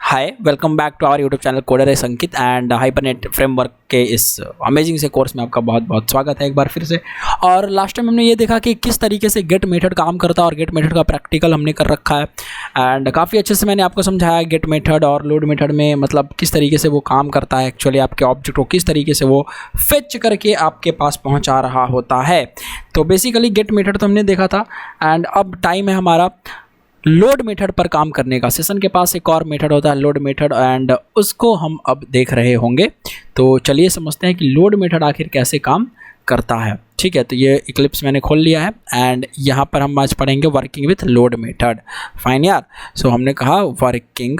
Hi, welcome back to our YouTube channel coder Sankit and Hibernate framework के इस amazing से course में आपका बहुत बहुत स्वागत है एक बार फिर से। और लास्ट टाइम हमने ये देखा कि किस तरीके से गेट मेथड काम करता है और गेट मेथड का प्रैक्टिकल हमने कर रखा है एंड काफ़ी अच्छे से मैंने आपको समझाया गेट मेथड और लोड मेथड में मतलब किस तरीके से वो काम करता है, एक्चुअली आपके ऑब्जेक्ट को किस तरीके से वो फेच करके आपके पास पहुँचा रहा होता है। तो बेसिकली गेट मेथड तो हमने देखा था एंड अब टाइम है हमारा लोड मेथड पर काम करने का। सेशन के पास एक और मेथड होता है लोड मेथड एंड उसको हम अब देख रहे होंगे। तो चलिए समझते हैं कि लोड मेथड आखिर कैसे काम करता है। ठीक है, तो ये इक्लिप्स मैंने खोल लिया है एंड यहाँ पर हम आज पढ़ेंगे working with load method. Fine यार, सो हमने कहा working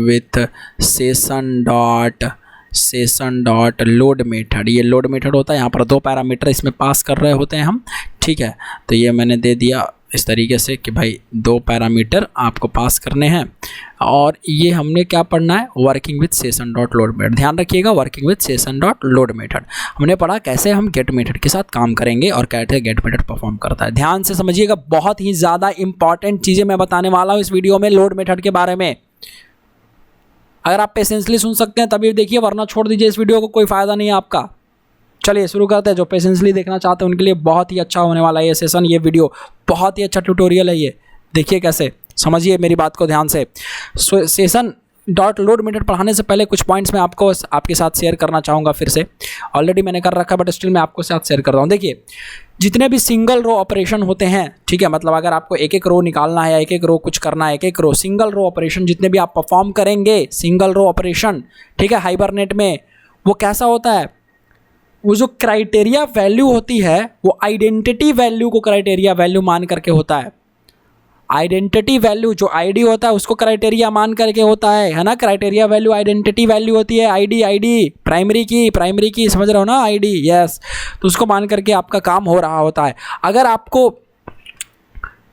with session dot load method. ये लोड मेथड होता है, यहाँ पर दो पैरामीटर इसमें पास कर रहे होते हैं हम। ठीक है, तो ये मैंने दे दिया इस तरीके से कि भाई दो पैरामीटर आपको पास करने हैं और ये हमने क्या पढ़ना है, working with session dot load method. ध्यान रखिएगा, working with session dot load method हमने पढ़ा कैसे हम गेट मेथड के साथ काम करेंगे और कैसे गेट मेथड परफॉर्म करता है। ध्यान से समझिएगा, बहुत ही ज़्यादा इंपॉर्टेंट चीज़ें मैं बताने वाला हूँ इस वीडियो में लोड मेथड के बारे में। अगर आप पेशेंसली सुन सकते हैं तभी देखिए, वरना छोड़ दीजिए इस वीडियो को, कोई फ़ायदा नहीं है आपका। चलिए शुरू करते हैं। जो पेशेंसली देखना चाहते हैं उनके लिए बहुत ही अच्छा होने वाला है ये सेशन, ये वीडियो बहुत ही अच्छा ट्यूटोरियल है। ये देखिए कैसे, समझिए मेरी बात को ध्यान से। सेशन डॉट लोड मेथड पढ़ाने से पहले कुछ पॉइंट्स मैं आपके साथ शेयर करना चाहूँगा। फिर से ऑलरेडी मैंने कर रखा है बट स्टिल मैं आपको साथ शेयर कर रहा हूँ। देखिए, जितने भी सिंगल रो ऑपरेशन होते हैं, ठीक है, मतलब अगर आपको एक एक रो निकालना है, एक एक रो कुछ करना है, एक एक रो सिंगल रो ऑपरेशन जितने भी आप परफॉर्म करेंगे, सिंगल रो ऑपरेशन, ठीक है, हाइबरनेट में, वो कैसा होता है, वो जो क्राइटेरिया वैल्यू होती है वो आइडेंटिटी वैल्यू को क्राइटेरिया वैल्यू मान करके होता है। आइडेंटिटी वैल्यू जो आईडी होता है उसको क्राइटेरिया मान करके होता है ना। क्राइटेरिया वैल्यू आइडेंटिटी वैल्यू होती है, आईडी प्राइमरी की समझ रहे हो ना, आईडी, यस। तो उसको मान करके आपका काम हो रहा होता है। अगर आपको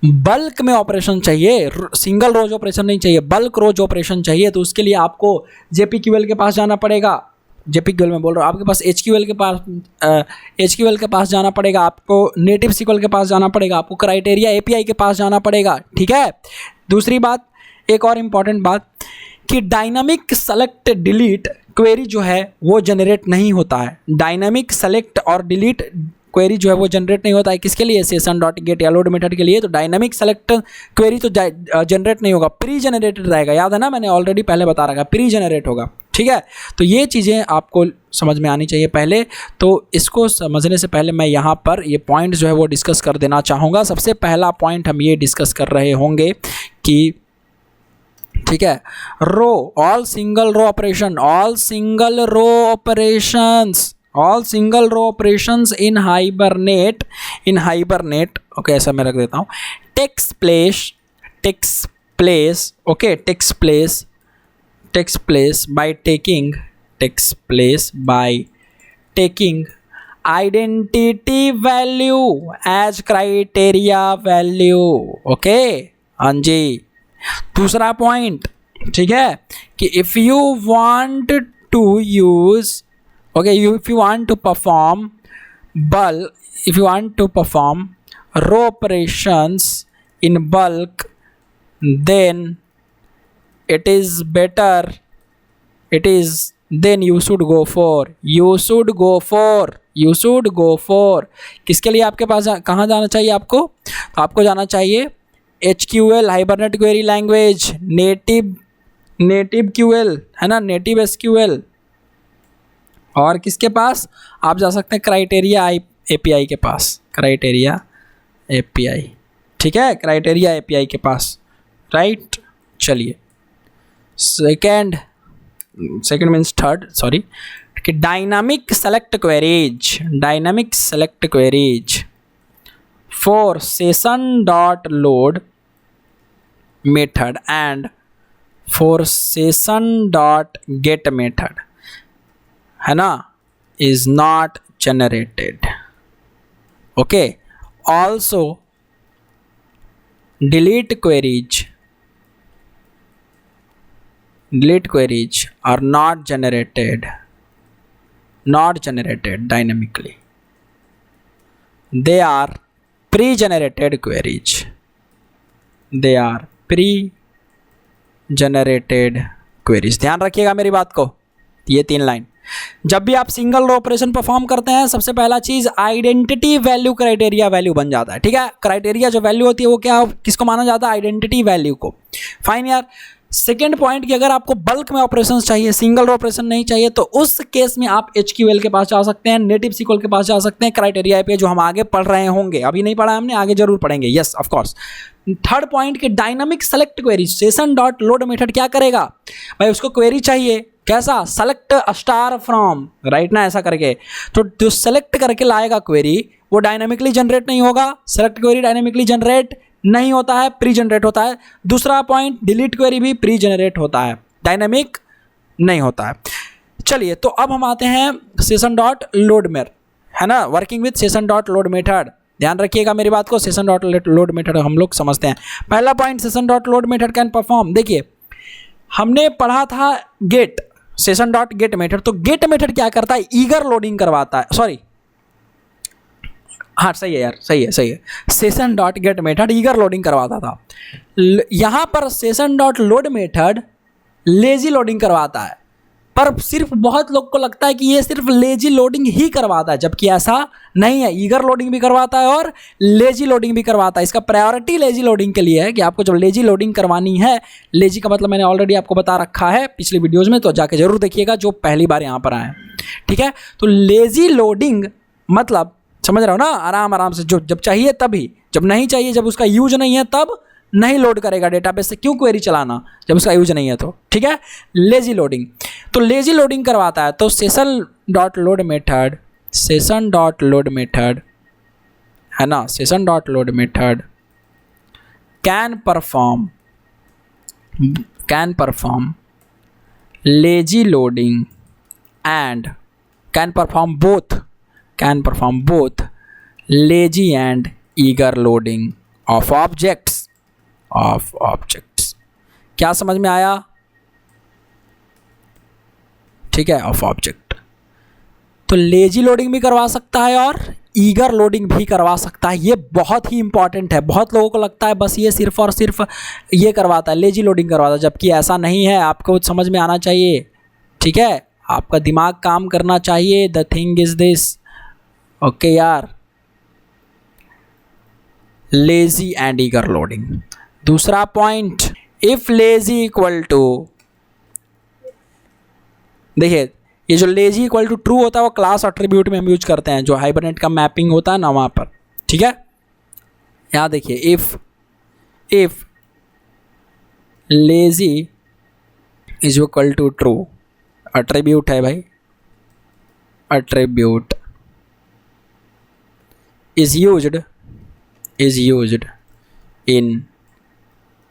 बल्क में ऑपरेशन चाहिए, सिंगल रोज ऑपरेशन नहीं चाहिए, बल्क रोज ऑपरेशन चाहिए, तो उसके लिए आपको जेपीक्यूएल के पास जाना पड़ेगा। जेपीक्यूएल में बोल रहा हूँ, आपके पास एचक्यूएल के पास जाना पड़ेगा, आपको नेटिव सीक्वल के पास जाना पड़ेगा, आपको क्राइटेरिया एपीआई के पास जाना पड़ेगा। ठीक है, दूसरी बात, एक और इम्पॉर्टेंट बात कि डायनामिक सेलेक्ट डिलीट क्वेरी जो है वो जनरेट नहीं होता है। डायनामिक सेलेक्ट और डिलीट क्वेरी जो है वो जनरेट नहीं होता है। किसके लिए, सेशन डॉट गेट या लोड मेथड के लिए। तो डायनामिक सेलेक्ट क्वेरी तो जनरेट नहीं होगा, प्री जनरेटेड रहेगा। याद है ना, मैंने ऑलरेडी पहले बता रखा, प्री जनरेट होगा। ठीक है, तो ये चीज़ें आपको समझ में आनी चाहिए पहले। तो इसको समझने से पहले मैं यहाँ पर ये पॉइंट जो है वो डिस्कस कर देना चाहूँगा। सबसे पहला पॉइंट हम ये डिस्कस कर रहे होंगे कि, ठीक है, row, all single row operations in Hibernate, okay, ऐसा मैं रख देता हूँ, takes place by taking identity value as criteria value। ओके, हाँ जी। दूसरा पॉइंट, ठीक है, कि if you want to perform row operations in bulk, then then you should go for किसके लिए आपके पास कहाँ जाना चाहिए आपको, तो आपको जाना चाहिए HQL hibernate query language, native QL है ना, नेटिव एसक्यूएल। और किसके पास आप जा सकते हैं, क्राइटेरिया एपीआई के पास, क्राइटेरिया एपीआई, ठीक है, क्राइटेरिया एपीआई के पास, राइट। चलिए सेकेंड मीन्स थर्ड, सॉरी, कि dynamic select queries for session dot load method and for session dot get method, है ना, is not generated. Okay, also delete queries are not generated dynamically. They are pre-generated queries. Generated queries. ध्यान रखिएगा मेरी बात को, ये 3 line. जब भी आप सिंगल रो ऑपरेशन परफॉर्म करते हैं, सबसे पहला चीज आइडेंटिटी वैल्यू क्राइटेरिया वैल्यू बन जाता है। ठीक है, क्राइटेरिया जो वैल्यू होती है वो क्या, किसको माना जाता है, आइडेंटिटी वैल्यू को। फाइन यार। सेकेंड पॉइंट कि अगर आपको बल्क में ऑपरेशंस चाहिए, सिंगल रो ऑपरेशन नहीं चाहिए, तो उस केस में आप एचक्यूएल के पास जा सकते हैं, नेटिव सीक्वल के पास जा सकते हैं, क्राइटेरिया पे जो हम आगे पढ़ रहे होंगे। अभी नहीं पढ़ा हमने, आगे जरूर पढ़ेंगे, yes of course. Third point कि dynamic select query, session dot load method क्या करेगा भाई, उसको क्वेरी चाहिए कैसा, सेलेक्ट स्टार फ्रॉम, राइट ना, ऐसा करके। तो जो सेलेक्ट करके लाएगा क्वेरी वो डायनामिकली जनरेट नहीं होगा। सेलेक्ट क्वेरी डायनामिकली जनरेट नहीं होता है, प्री जनरेट होता है। दूसरा पॉइंट, डिलीट क्वेरी भी प्री जनरेट होता है, डायनामिक नहीं होता है। चलिए, तो अब हम आते हैं सेशन डॉट लोड मेथड, है ना, working with session dot load method. ध्यान रखिएगा मेरी बात को, सेशन डॉट लोड मेथड हम लोग समझते हैं। पहला point, session dot load method can perform. देखिए, हमने पढ़ा था get, session dot get method. तो गेट मेथड क्या करता है, ईगर लोडिंग करवाता है, सॉरी हाँ सही है यार, सही है। Session dot get method eager loading करवाता था। यहाँ पर session dot load method lazy loading करवाता है। पर सिर्फ बहुत लोग को लगता है कि ये सिर्फ लेजी लोडिंग ही करवाता है, जबकि ऐसा नहीं है। ईगर लोडिंग भी करवाता है और लेजी लोडिंग भी करवाता है। इसका प्रायोरिटी लेजी लोडिंग के लिए है कि आपको जब लेजी लोडिंग करवानी है, लेजी का मतलब मैंने ऑलरेडी आपको बता रखा है पिछली वीडियोज में, तो जाके जरूर देखिएगा जो पहली बार यहाँ पर आए। ठीक है, तो लेजी लोडिंग मतलब समझ रहे हो ना, आराम से, जो जब चाहिए तभी, जब नहीं चाहिए, जब उसका यूज नहीं है तब नहीं लोड करेगा डेटाबेस से। क्यों क्वेरी चलाना जब उसका यूज नहीं है तो। ठीक है, लेजी लोडिंग, तो लेजी लोडिंग करवाता है। तो session dot load method, session dot load method है ना, session dot load method can perform lazy loading and can perform both lazy and eager loading of objects। क्या समझ में आया? ठीक है, ऑफ ऑब्जेक्ट। तो लेजी लोडिंग भी करवा सकता है और ईगर लोडिंग भी करवा सकता है। ये बहुत ही इंपॉर्टेंट है। बहुत लोगों को लगता है बस ये सिर्फ और सिर्फ ये करवाता है, लेजी लोडिंग करवाता है, जबकि ऐसा नहीं है। आपको समझ में आना चाहिए। ठीक है, आपका दिमाग काम करना चाहिए। The thing is this, okay यार, लेजी एंड ईगर लोडिंग। दूसरा point, if lazy equal to, देखिए ये जो लेजी इक्वल टू ट्रू होता है वो क्लास एट्रीब्यूट में हम यूज करते हैं, जो हाइबरनेट का मैपिंग होता है ना वहाँ पर। ठीक है, यहाँ देखिए, if lazy is equal to true, attribute है भाई, attribute is used in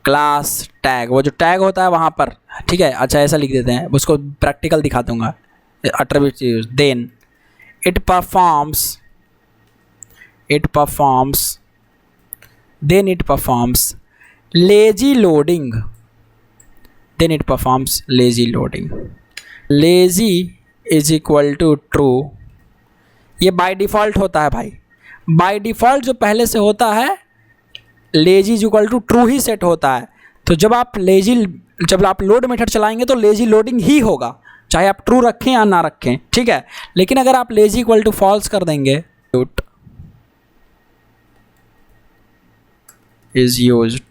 class tag, वो जो टैग होता है वहाँ पर। ठीक है, अच्छा ऐसा लिख देते हैं, उसको प्रैक्टिकल दिखा दूंगा। attribute use, then it performs lazy loading, lazy is equal to true। ये बाय डिफ़ॉल्ट होता है भाई, बाय डिफ़ॉल्ट जो पहले से होता है lazy is equal to true ही सेट होता है। तो जब आप लोड मेथड चलाएंगे तो लेजी लोडिंग ही होगा, चाहे आप ट्रू रखें या ना रखें। ठीक है, लेकिन अगर आप लेजी इक्वल टू फॉल्स कर देंगे, is used,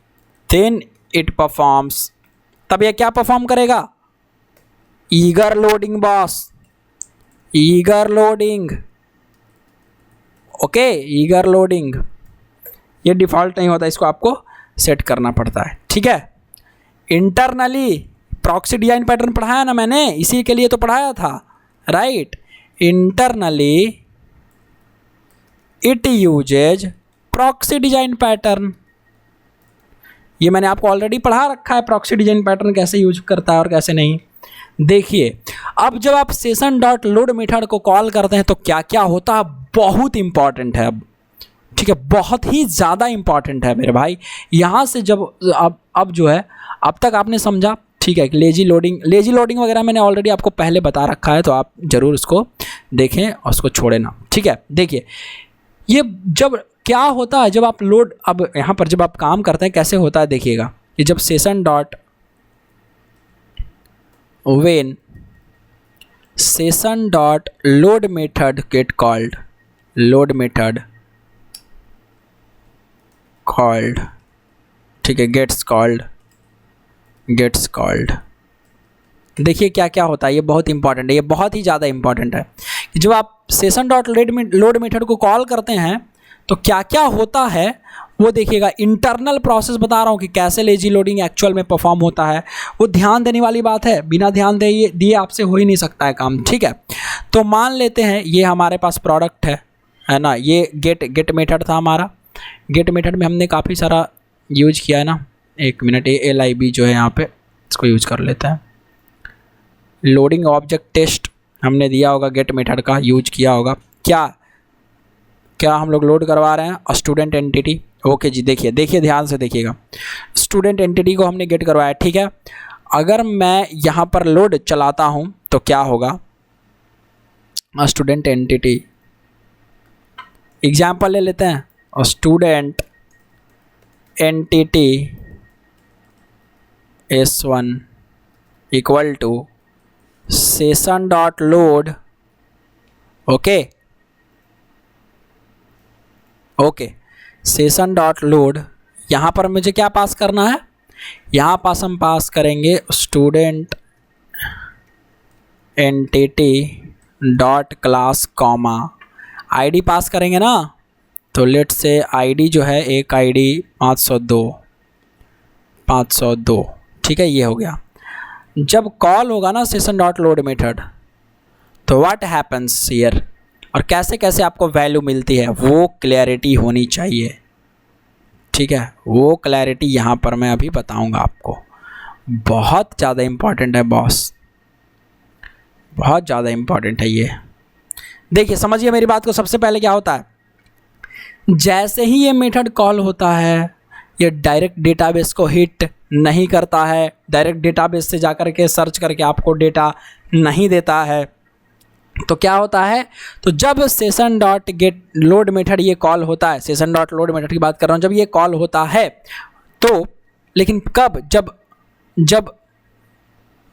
then it performs, तब यह क्या परफॉर्म करेगा, eager loading boss, eager loading. Okay, eager loading ये डिफ़ॉल्ट नहीं होता, इसको आपको सेट करना पड़ता है। ठीक है, इंटरनली प्रॉक्सी डिजाइन पैटर्न पढ़ाया ना मैंने, इसी के लिए तो पढ़ाया था, right. Internally it uses proxy design pattern, ये मैंने आपको ऑलरेडी पढ़ा रखा है, प्रॉक्सी डिजाइन पैटर्न कैसे यूज करता है और कैसे नहीं। देखिए, अब जब आप सेशन डॉट लोड मेथड को कॉल करते हैं तो क्या क्या होता है, बहुत इंपॉर्टेंट है अब। ठीक है, बहुत ही ज़्यादा इंपॉर्टेंट है मेरे भाई। यहाँ से जब अब जो है, अब तक आपने समझा। ठीक है, लेजी लोडिंग वगैरह मैंने ऑलरेडी आपको पहले बता रखा है, तो आप ज़रूर उसको देखें और उसको छोड़े ना। ठीक है, देखिए ये जब क्या होता है, जब आप लोड, अब यहाँ पर जब आप काम करते हैं कैसे होता है देखिएगा, कि जब session dot when session dot load method get called, load method called, ठीक है, gets called। देखिए क्या क्या होता है, ये बहुत इंपॉर्टेंट है, ये बहुत ही ज़्यादा इंपॉर्टेंट है कि जब आप सेशन डॉट लोड मेथड को कॉल करते हैं तो क्या क्या होता है वो देखिएगा। इंटरनल प्रोसेस बता रहा हूँ कि कैसे लेजी लोडिंग एक्चुअल में परफॉर्म होता है, वो ध्यान देने वाली बात है, बिना ध्यान दिए आपसे हो ही नहीं सकता है काम, ठीक है। तो मान लेते हैं ये हमारे पास प्रोडक्ट है ना, ये गेट मेथड था हमारा। गेट मेथड में हमने काफ़ी सारा यूज किया है ना, एक मिनट, ये LIB जो है यहाँ पे इसको यूज कर लेते हैं। लोडिंग ऑब्जेक्ट टेस्ट हमने दिया होगा, गेट मेथड का यूज किया होगा। क्या हम लोग लोड करवा रहे हैं, स्टूडेंट एंटिटी। ओके जी, देखिए ध्यान से देखिएगा, स्टूडेंट एंटिटी को हमने गेट करवाया, ठीक है। अगर मैं यहाँ पर लोड चलाता हूँ तो क्या होगा, स्टूडेंट एंटिटी एग्जाम्पल ले लेते हैं, और student entity S1 equal to session dot load. Okay, session dot load, यहाँ पर मुझे क्या पास करना है, यहाँ पास हम पास करेंगे student entity dot class comma ID पास करेंगे ना। तो लेट से ID जो है, एक ID 502, ठीक है, ये हो गया। जब कॉल होगा ना सेशन डॉट लोड मेथड, तो व्हाट हैपन्स हियर, और कैसे कैसे आपको वैल्यू मिलती है वो क्लैरिटी होनी चाहिए, ठीक है। वो क्लैरिटी यहाँ पर मैं अभी बताऊँगा आपको, बहुत ज़्यादा इम्पॉर्टेंट है बॉस, बहुत ज़्यादा इम्पॉर्टेंट है ये। देखिए समझिए मेरी बात को। सबसे पहले क्या होता है, जैसे ही ये मेथड कॉल होता है, ये डायरेक्ट डेटाबेस को हिट नहीं करता है, डायरेक्ट डेटाबेस से जाकर के सर्च करके आपको डेटा नहीं देता है। तो क्या होता है, तो जब session dot gate load method ये कॉल होता है, सेशन डॉट लोड मेथड की बात कर रहा हूँ, जब ये कॉल होता है तो, लेकिन कब, जब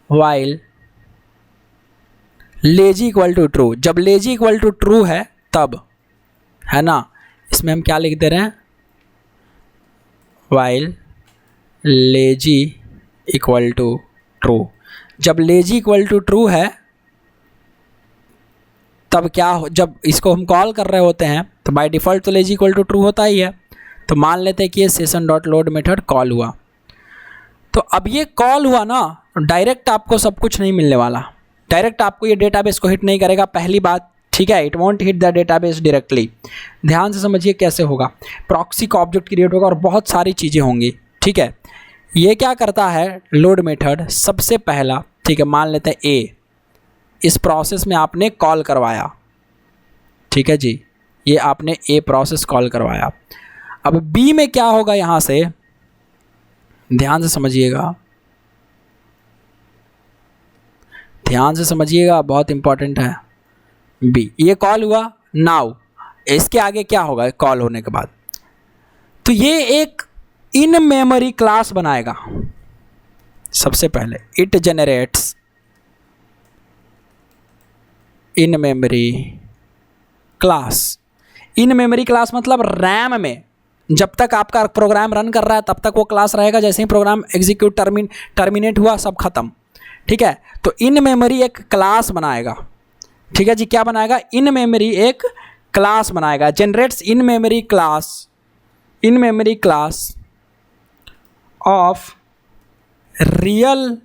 while lazy equal to true, जब लेजी इक्वल टू ट्रू है तब, है ना। इसमें हम क्या लिख दे रहे हैं, while lazy equal to true. जब लेजी इक्वल टू ट्रू है तब क्या हो, जब इसको हम कॉल कर रहे होते हैं तो बाय डिफ़ॉल्ट तो लेजी इक्वल टू ट्रू होता ही है। तो मान लेते हैं कि ये session dot load method call हुआ, तो अब ये कॉल हुआ ना, डायरेक्ट आपको सब कुछ नहीं मिलने वाला, डायरेक्ट आपको ये डेटाबेस को हिट नहीं करेगा, पहली बात, ठीक है। It won't hit the database directly. ध्यान से समझिए कैसे होगा, प्रॉक्सी का ऑब्जेक्ट क्रिएट होगा और बहुत सारी चीज़ें होंगी, ठीक है। ये क्या करता है लोड मेथड, सबसे पहला, ठीक है, मान लेते हैं ए, इस प्रोसेस में आपने कॉल करवाया, ठीक है जी, ये आपने ए प्रोसेस कॉल करवाया। अब बी में क्या होगा, यहाँ से ध्यान से समझिएगा, ध्यान से समझिएगा, बहुत इंपॉर्टेंट है। बी, ये कॉल हुआ, नाउ इसके आगे क्या होगा कॉल होने के बाद, तो ये एक इन मेमोरी क्लास बनाएगा। सबसे पहले it generates in memory class. In memory class मतलब रैम में जब तक आपका प्रोग्राम रन कर रहा है तब तक वो क्लास रहेगा, जैसे ही प्रोग्राम एग्जीक्यूट टर्मिनेट हुआ सब खत्म, ठीक है। तो इन मेमोरी एक क्लास बनाएगा, ठीक है जी, क्या बनाएगा, इन मेमोरी एक क्लास बनाएगा, generates in memory class of real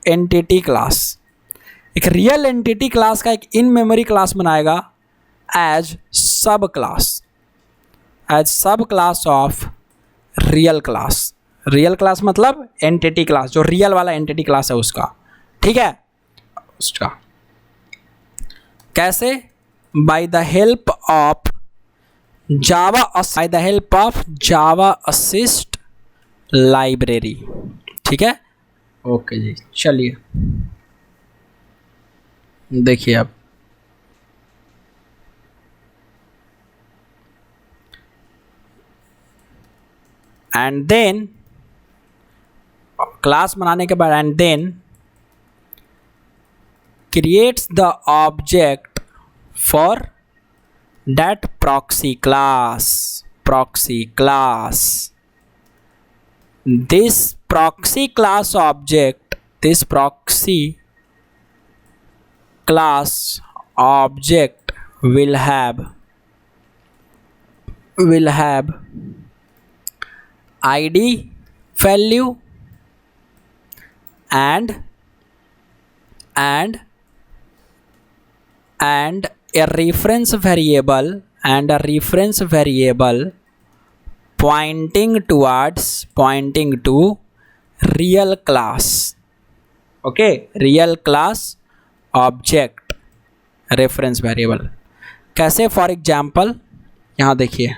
entity class. एक रियल एंटिटी क्लास का एक इन मेमोरी क्लास बनाएगा as sub class of real class. Real class मतलब एंटिटी क्लास, जो रियल वाला एंटिटी क्लास है उसका, ठीक है, उसका कैसे, by the help of Java assist library, ठीक है। ओके जी, चलिए देखिए अब एंड देन क्लास बनाने के बाद and then creates the object for that proxy class. This proxy class object will have id value and a reference variable pointing to real class. Okay, real class object reference variable. कैसे? For example यहाँ देखिए,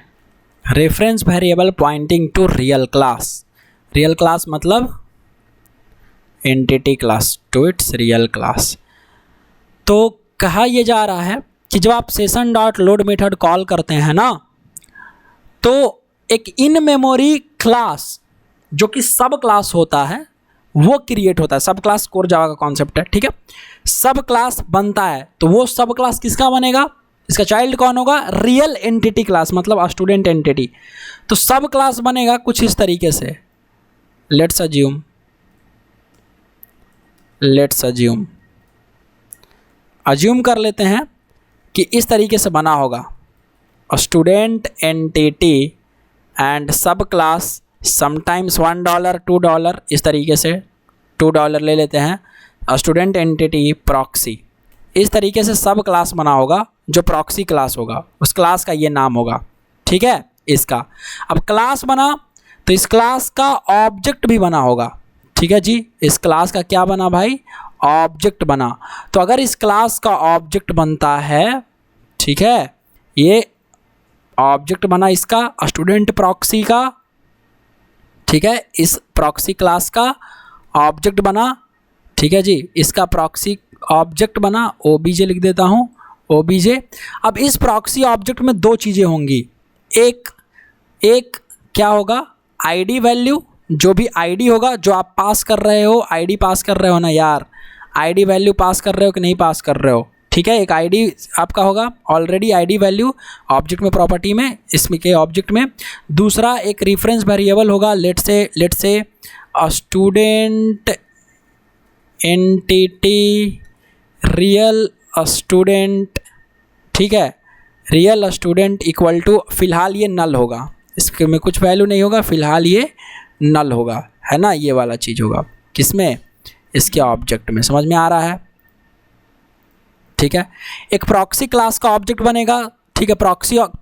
reference variable pointing to real class. Real class मतलब entity class to its real class. तो कहा यह जा रहा है कि जब आप session dot load method call करते हैं ना, तो एक इन मेमोरी क्लास जो कि सब क्लास होता है वो क्रिएट होता है. सब क्लास कोर जावा का कॉन्सेप्ट है, ठीक है. सब क्लास बनता है तो वो सब क्लास किसका बनेगा? इसका चाइल्ड कौन होगा? रियल एंटिटी क्लास, मतलब स्टूडेंट एंटिटी. तो सब क्लास बनेगा कुछ इस तरीके से. लेट्स अज्यूम कर लेते हैं कि इस तरीके से बना होगा. स्टूडेंट एंटिटी एंड सब क्लास समटाइम्स $1 $2 इस तरीके से $2 ले लेते हैं. स्टूडेंट एंटिटी प्रॉक्सी, इस तरीके से सब क्लास बना होगा. जो प्रॉक्सी क्लास होगा उस क्लास का ये नाम होगा, ठीक है. इसका अब क्लास बना तो इस क्लास का ऑब्जेक्ट भी बना होगा, ठीक है जी. इस क्लास का क्या बना भाई? ऑब्जेक्ट बना. तो अगर इस क्लास का ऑब्जेक्ट बनता है, ठीक है, ये ऑब्जेक्ट बना इसका स्टूडेंट प्रॉक्सी का, ठीक है. इस प्रॉक्सी क्लास का ऑब्जेक्ट बना, ठीक है जी. इसका प्रॉक्सी ऑब्जेक्ट बना, ओबीजे लिख देता हूँ, ओबीजे. अब इस प्रॉक्सी ऑब्जेक्ट में दो चीज़ें होंगी. एक क्या होगा? आईडी वैल्यू, जो भी आईडी होगा जो आप पास कर रहे हो. आईडी पास कर रहे हो ना यार, आईडी वैल्यू पास कर रहे हो कि नहीं पास कर रहे हो, ठीक है. एक आईडी आपका होगा ऑलरेडी, आईडी वैल्यू ऑब्जेक्ट में, प्रॉपर्टी में, इसमें के ऑब्जेक्ट में. दूसरा एक रेफरेंस वेरिएबल होगा. Let's say student entity real student, ठीक है. रियल स्टूडेंट इक्वल टू, फिलहाल ये नल होगा, इसके में कुछ वैल्यू नहीं होगा, फिलहाल ये नल होगा, है ना. ये वाला चीज़ होगा किसमें? इसके ऑब्जेक्ट में. समझ में आ रहा है? ठीक है. एक प्रॉक्सी क्लास का ऑब्जेक्ट बनेगा, ठीक है.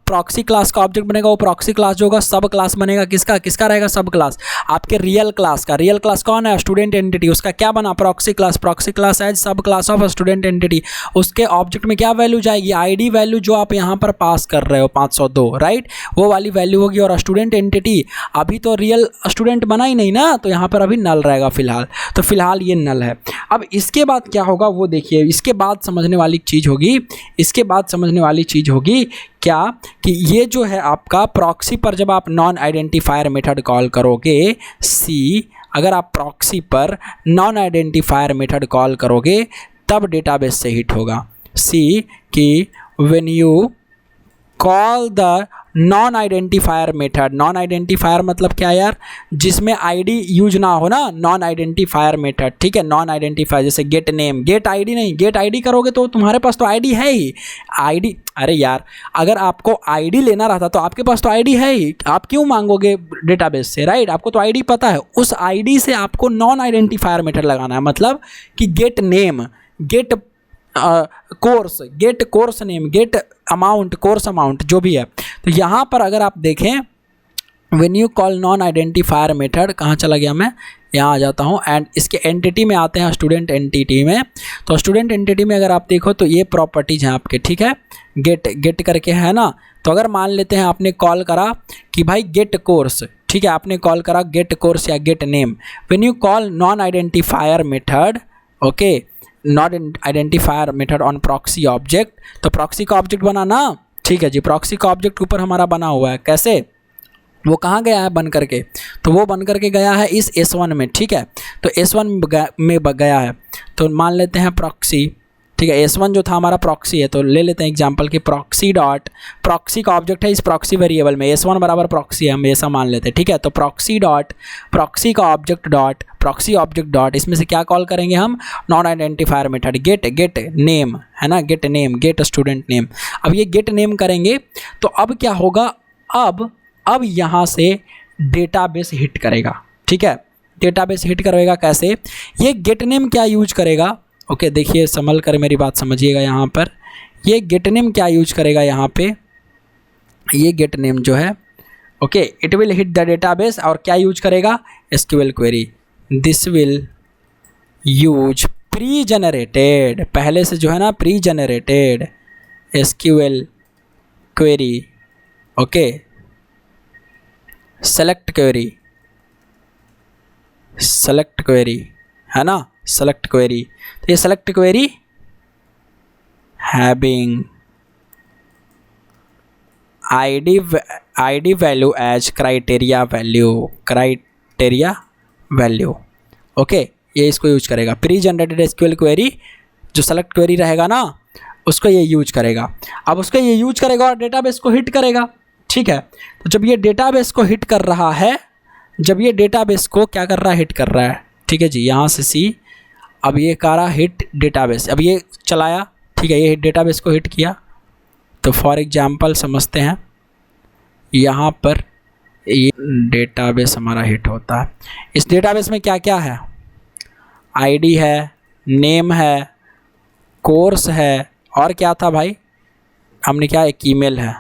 प्रॉक्सी क्लास का ऑब्जेक्ट बनेगा. वो प्रॉक्सी क्लास जो होगा सब क्लास बनेगा. किसका रहेगा? सब क्लास. आपके रियल क्लास का, रियल क्लास कौन है? Student entity. उसका क्या बना? Proxy class as sub class of student entity. उसके ऑब्जेक्ट में क्या वैल्यू जाएगी? आईडी वैल्यू जो आप यहाँ पर पास कर रहे हो 502, राइट, वो वाली वैल्यू होगी. और स्टूडेंट एंटिटी अभी तो रियल स्टूडेंट बना ही नहीं ना, तो यहाँ पर अभी नल रहेगा फिलहाल. तो फिलहाल ये नल है. अब इसके बाद क्या होगा वो देखिए. इसके बाद समझने वाली चीज़ होगी क्या, कि ये जो है आपका प्रॉक्सी पर जब आप नॉन आइडेंटिफायर मेथड कॉल करोगे, अगर आप प्रॉक्सी पर नॉन आइडेंटिफायर मेथड कॉल करोगे तब डेटाबेस से हिट होगा. कि when you call the non identifier method. Non identifier मतलब क्या यार? जिसमें आईडी यूज ना हो ना, नॉन आइडेंटिफायर मेथड, ठीक है. नॉन आइडेंटिफायर जैसे गेट नेम, गेट आईडी नहीं. गेट आईडी करोगे तो तुम्हारे पास तो आईडी है ही. आईडी, अरे यार, अगर आपको आईडी लेना रहता तो आपके पास तो आईडी है ही, आप क्यों मांगोगे डेटाबेस से, राइट. आपको तो आईडी पता है. उस आईडी से आपको नॉन आइडेंटिफायर मेथड लगाना है. मतलब कि get name, get course, get course name, get amount, course amount, जो भी है. तो यहाँ पर अगर आप देखें, when you call non identifier method, कहाँ चला गया मैं, यहाँ आ जाता हूँ. एंड इसके एंटिटी में आते हैं, स्टूडेंट एंटिटी में. तो स्टूडेंट एंटिटी में अगर आप देखो तो ये प्रॉपर्टीज हैं आपके, ठीक है. गेट करके है ना. तो अगर मान लेते हैं आपने कॉल करा कि भाई गेट कोर्स, ठीक है, आपने कॉल करा गेट कोर्स या gate name. When you call non identifier method, okay, non identifier method on proxy object, तो प्रॉक्सी का ऑब्जेक्ट बना ना, ठीक है जी. प्रॉक्सी का ऑब्जेक्ट ऊपर हमारा बना हुआ है. कैसे? वो कहाँ गया है बन करके, तो वो बन करके गया है इस S1 में, ठीक है। तो S1 में गया है, तो मान लेते हैं प्रॉक्सी, ठीक है। S1 जो था हमारा प्रॉक्सी है, तो ले लेते हैं एग्जांपल कि प्रॉक्सी डॉट, प्रॉक्सी का ऑब्जेक्ट है इस प्रॉक्सी वेरिएबल में, S1 बराबर प्रॉक्सी है, हम ऐसा मान लेते हैं, ठीक है। तो प्रॉक्सी डॉट, प्रॉक्सी का object dot, proxy object dot, इसमें से क्या कॉल करेंगे हम, non identifier method, get name, है ना, get name, get student name. अब ये गेट नेम करेंगे तो अब क्या होगा, अब यहाँ से डेटाबेस हिट करेगा, ठीक है। डेटाबेस हिट करेगा कैसे, ये गेट नेम क्या यूज करेगा, ओके देखिए संभल कर मेरी बात समझिएगा। यहाँ पर ये गेट नेम क्या यूज करेगा, यहाँ पे ये गेट नेम जो है, okay, it will hit the database और क्या यूज करेगा, SQL query. This will use pre generated, पहले से जो है ना pre generated SQL query, okay, select query है ना, सेलेक्ट क्वेरी। तो ये select query having ID value age criteria value, okay, ये इसको यूज करेगा। प्री जनरेटेड SQL क्वेरी जो सेलेक्ट क्वेरी रहेगा ना, उसको ये यूज करेगा। अब उसको ये यूज करेगा और डेटाबेस को हिट करेगा, ठीक है। तो जब ये डेटाबेस को हिट कर रहा है, जब ये डेटाबेस को क्या कर रहा है, हिट कर रहा है, ठीक है जी। यहाँ से C, अब ये कर रहा हिट डेटाबेस, अब ये चलाया, ठीक है, ये डेटाबेस को हिट किया। तो फॉर एग्जांपल समझते हैं, यहाँ पर ये डेटाबेस हमारा हिट होता है। इस डेटाबेस में क्या क्या है, ID है, नेम है, कोर्स है, और क्या था भाई, हमने क्या, एक ईमेल है,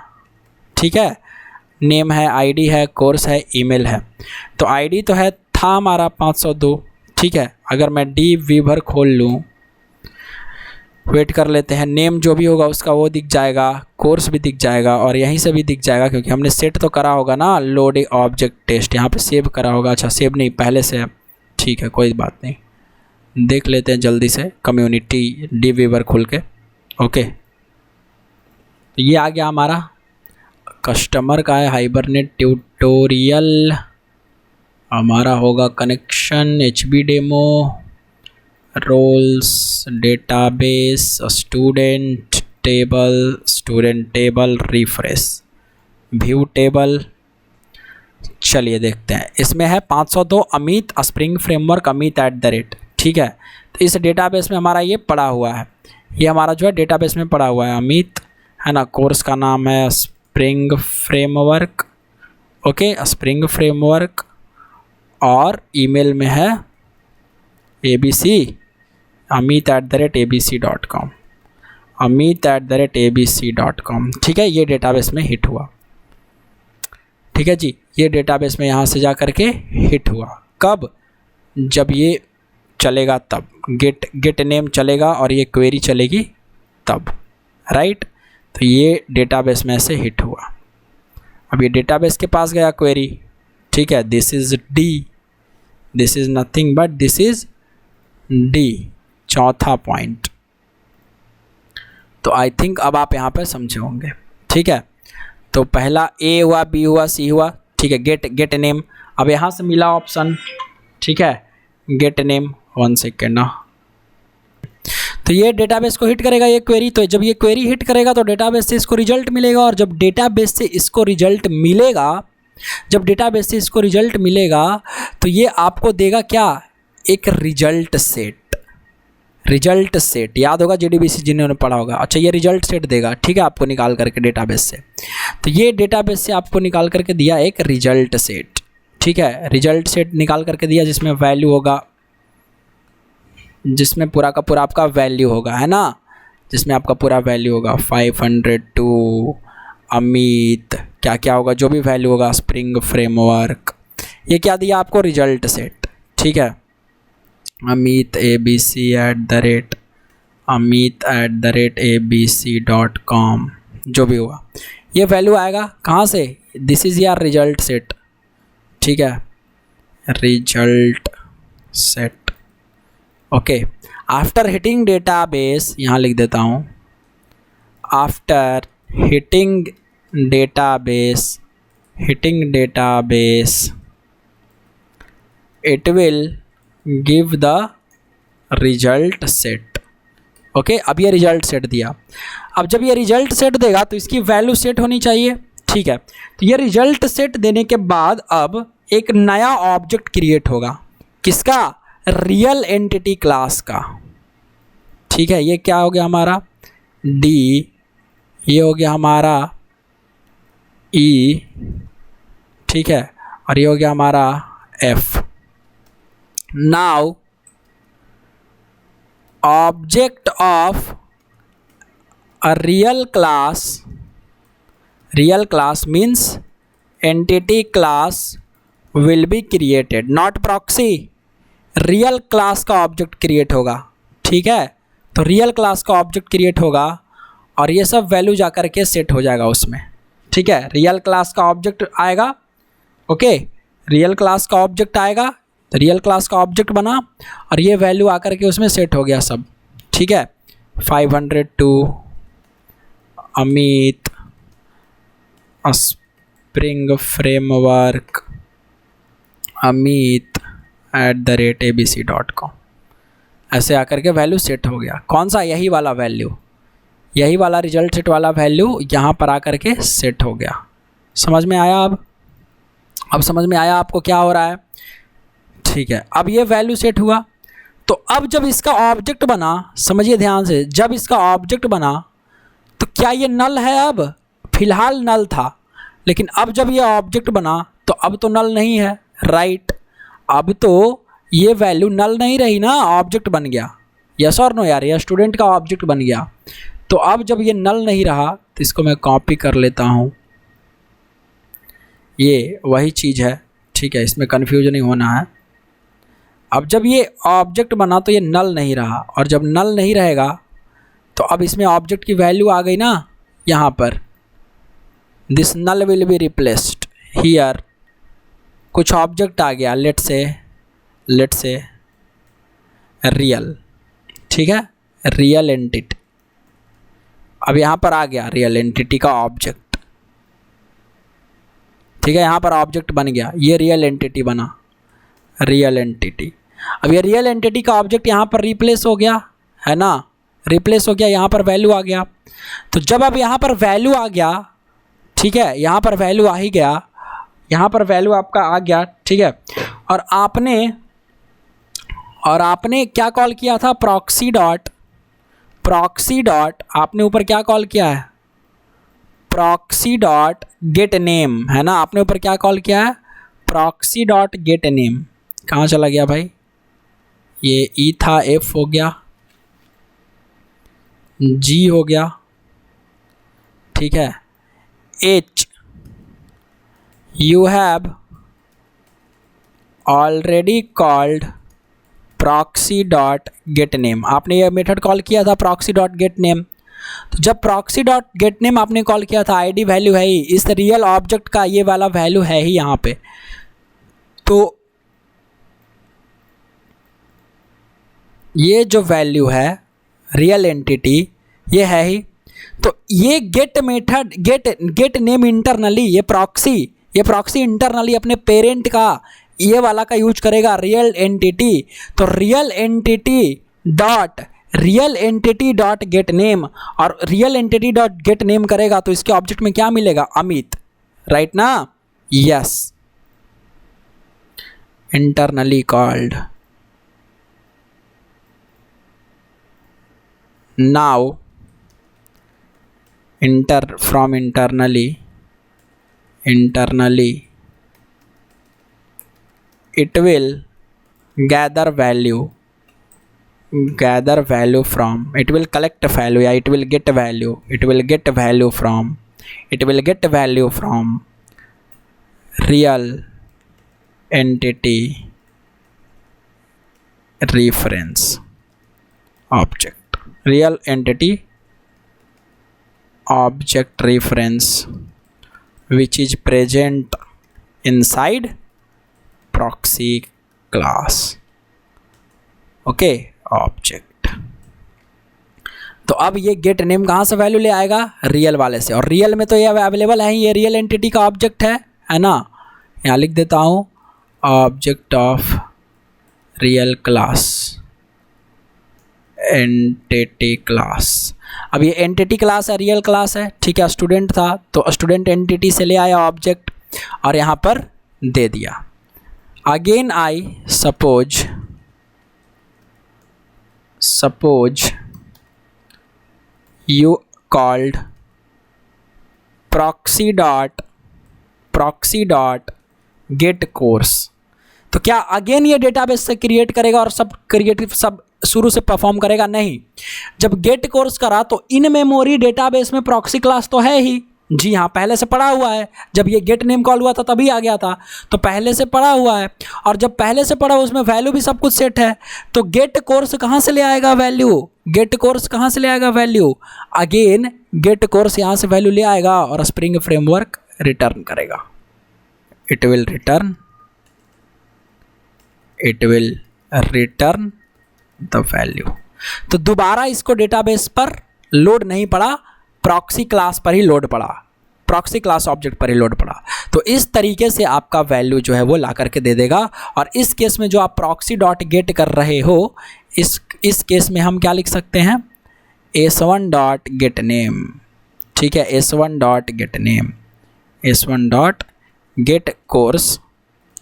ठीक है। नेम है, ID है, कोर्स है, ईमेल है। तो ID तो है था हमारा 502, ठीक है। अगर मैं डी वीवर खोल लूँ, वेट कर लेते हैं, नेम जो भी होगा उसका वो दिख जाएगा, कोर्स भी दिख जाएगा और यहीं से भी दिख जाएगा, क्योंकि हमने सेट तो करा होगा ना लोड ऑब्जेक्ट टेस्ट, यहाँ पे सेव करा होगा। अच्छा सेव नहीं, पहले से है, ठीक है, कोई बात नहीं, देख लेते हैं जल्दी से कम्युनिटी डी वीवर खोल के, ओके। ये आ गया हमारा कस्टमर का है, हाइबरनेट ट्यूटोरियल, हमारा होगा connection, HB demo, roles, database, student table, refresh, view table. चलिए देखते हैं, इसमें है 502 अमित स्प्रिंग फ्रेमवर्क अमित @ ठीक है। तो इस डेटाबेस में हमारा ये पड़ा हुआ है, ये हमारा जो है डेटाबेस में पड़ा हुआ है अमित, है ना। कोर्स का नाम है spring framework, okay, spring framework, और ईमेल में है ABC, amit@abc.com, amit@abc.com, ठीक है। ये डेटाबेस में हिट हुआ, ठीक है जी। ये डेटाबेस में यहाँ से जा कर के हिट हुआ, कब, जब ये चलेगा तब, गेट नेम चलेगा और ये क्वेरी चलेगी तब, राइट। तो ये डेटाबेस में से हिट हुआ। अब ये डेटाबेस के पास गया क्वेरी, ठीक है। This is D, this is nothing but this is D, चौथा पॉइंट। तो आई थिंक अब आप यहाँ पे समझे होंगे, ठीक है। तो पहला A हुआ, B हुआ, C हुआ, ठीक है। गेट नेम, अब यहाँ से मिला ऑप्शन, ठीक है, गेट नेम, 1 सेकेंड ना। तो ये डेटाबेस को हिट करेगा ये क्वेरी, तो जब ये क्वेरी हिट करेगा तो डेटाबेस से इसको रिजल्ट मिलेगा, और जब डेटाबेस से इसको रिजल्ट मिलेगा, जब डेटाबेस से इसको रिजल्ट मिलेगा तो ये आपको देगा क्या, एक रिजल्ट सेट। रिजल्ट सेट याद होगा JDBC जिन्होंने पढ़ा होगा, अच्छा ये रिजल्ट सेट देगा, ठीक है, आपको निकाल करके डेटाबेस से। तो ये डेटाबेस से आपको निकाल करके दिया एक रिजल्ट सेट, ठीक है। रिजल्ट सेट निकाल करके दिया जिसमें वैल्यू होगा, जिसमें पूरा का पूरा आपका वैल्यू होगा, है ना, जिसमें आपका पूरा वैल्यू होगा 502 अमित, क्या क्या होगा, जो भी वैल्यू होगा, स्प्रिंग फ्रेमवर्क, ये क्या दिया आपको, रिजल्ट सेट, ठीक है। अमित abc@abc.com, जो भी होगा ये वैल्यू आएगा कहाँ से, दिस इज़ यार रिजल्ट सेट, ठीक है, result set, okay. After hitting database, यहाँ लिख देता हूँ, after hitting database hitting database, it will give the result set। Okay, अब ये रिजल्ट सेट दिया। अब जब ये रिजल्ट सेट देगा तो इसकी वैल्यू सेट होनी चाहिए, ठीक है। तो ये रिजल्ट सेट देने के बाद अब एक नया ऑब्जेक्ट क्रिएट होगा, किसका? रियल एंटिटी क्लास का, ठीक है। ये क्या हो गया हमारा डी, ये हो गया हमारा ई, ठीक है, और ये हो गया हमारा F. Now object of a real class means entity class will be created, not proxy. Real class का ऑब्जेक्ट क्रिएट होगा, ठीक है। तो रियल क्लास का ऑब्जेक्ट क्रिएट होगा और ये सब वैल्यू जा कर के सेट हो जाएगा उसमें, ठीक है। रियल क्लास का ऑब्जेक्ट आएगा, ओके, रियल क्लास का ऑब्जेक्ट आएगा, तो रियल क्लास का ऑब्जेक्ट बना और ये वैल्यू आकर के उसमें सेट हो गया सब, ठीक है। 502 Amit spring framework Amit @abc.com, ऐसे आकर के वैल्यू सेट हो गया। कौन सा? यही वाला वैल्यू, यही वाला रिजल्ट सेट वाला वैल्यू यहाँ पर आकर के सेट हो गया। समझ में आया? अब समझ में आया आपको क्या हो रहा है, ठीक है। अब ये वैल्यू सेट हुआ, तो अब जब इसका ऑब्जेक्ट बना, समझिए ध्यान से, जब इसका ऑब्जेक्ट बना तो क्या ये नल है? अब फिलहाल नल था, लेकिन अब जब ये ऑब्जेक्ट बना तो अब तो नल नहीं है, राइट। अब तो ये वैल्यू नल नहीं रही ना, ऑब्जेक्ट बन गया। यस और नो यार, यह स्टूडेंट का ऑब्जेक्ट बन गया। तो अब जब ये नल नहीं रहा तो इसको मैं कॉपी कर लेता हूँ, ये वही चीज़ है, ठीक है, इसमें कन्फ्यूजन नहीं होना है। अब जब ये ऑब्जेक्ट बना तो ये नल नहीं रहा, और जब नल नहीं रहेगा तो अब इसमें ऑब्जेक्ट की वैल्यू आ गई ना यहाँ पर, this null will be replaced here. कुछ ऑब्जेक्ट आ गया, लेट से रियल, ठीक है, रियल एंटिटी। अब यहाँ पर आ गया रियल एंटिटी का ऑब्जेक्ट, ठीक है, यहाँ पर ऑब्जेक्ट बन गया, ये रियल एंटिटी बना, रियल एंटिटी। अब ये रियल एंटिटी का ऑब्जेक्ट यहाँ पर रिप्लेस हो गया, है ना, रिप्लेस हो गया, यहाँ पर वैल्यू आ गया। तो जब अब यहाँ पर वैल्यू आ गया, ठीक है, यहाँ पर वैल्यू आ ही गया, यहाँ पर वैल्यू आपका आ गया, ठीक है। और आपने क्या कॉल किया था? प्रॉक्सी डॉट आपने ऊपर क्या कॉल किया है? प्रॉक्सी डॉट गेट नेम, है ना, आपने ऊपर क्या कॉल किया है? Proxy dot get name. कहाँ चला गया भाई? ये ई था, एफ हो गया, जी हो गया, ठीक है, H, you have already called proxy dot get name. आपने ये मेथड कॉल किया था प्रॉक्सी डॉट गेट नेम। तो जब प्रॉक्सी डॉट गेट नेम आपने कॉल किया था, आईडी वैल्यू है ही, इस रियल ऑब्जेक्ट का ये वाला वैल्यू है ही यहाँ पे, तो ये जो वैल्यू है रियल एंटिटी ये है ही। तो ये get method get name internally, ये प्रॉक्सी इंटरनली अपने पेरेंट का ये वाला का यूज करेगा, रियल एंटिटी। तो real entity dot get name, और real entity dot get name करेगा तो इसके ऑब्जेक्ट में क्या मिलेगा? अमित, राइट ना? Yes, internally called. Now from internally it will gather value from, it will collect value, yeah, it will get value from real entity reference object, real entity object reference which is present inside proxy class, okay, object. तो अब ये gate name कहाँ से value ले आएगा? Real वाले से, और रियल में तो ये अवेलेबल है ही, ये रियल एंटिटी का ऑब्जेक्ट है है ना। यहाँ लिख देता हूँ object of real class, entity class. अब ये एंटिटी क्लास है, रियल क्लास है, ठीक है। स्टूडेंट था तो स्टूडेंट एंटिटी से ले आया ऑब्जेक्ट और यहाँ पर दे दिया। Again I suppose you called proxy dot get course। तो क्या अगेन ये डेटाबेस से क्रिएट करेगा और सब क्रिएटिव सब शुरू से परफॉर्म करेगा? नहीं। जब गेट कोर्स करा तो इन मेमोरी डेटाबेस में प्रॉक्सी क्लास तो है ही, जी हाँ, पहले से पढ़ा हुआ है। जब ये गेट नेम कॉल हुआ था तभी आ गया था, तो पहले से पढ़ा हुआ है। और जब पहले से पढ़ा उसमें वैल्यू भी सब कुछ सेट है, तो गेट कोर्स कहाँ से ले आएगा वैल्यू? गेट कोर्स कहाँ से ले आएगा वैल्यू? अगेन गेट कोर्स यहाँ से वैल्यू ले आएगा और स्प्रिंग फ्रेमवर्क रिटर्न करेगा। It will return the value. तो दोबारा इसको डेटाबेस पर लोड नहीं पड़ा, प्रॉक्सी क्लास पर ही लोड पड़ा, प्रॉक्सी क्लास ऑब्जेक्ट पर ही लोड पड़ा। तो इस तरीके से आपका वैल्यू जो है वो ला करके दे देगा। और इस केस में जो आप प्रॉक्सी डॉट गेट कर रहे हो, इस केस में हम क्या लिख सकते हैं? s1 डॉट गेट नेम, ठीक है, s1 dot get name, s1 dot gate course,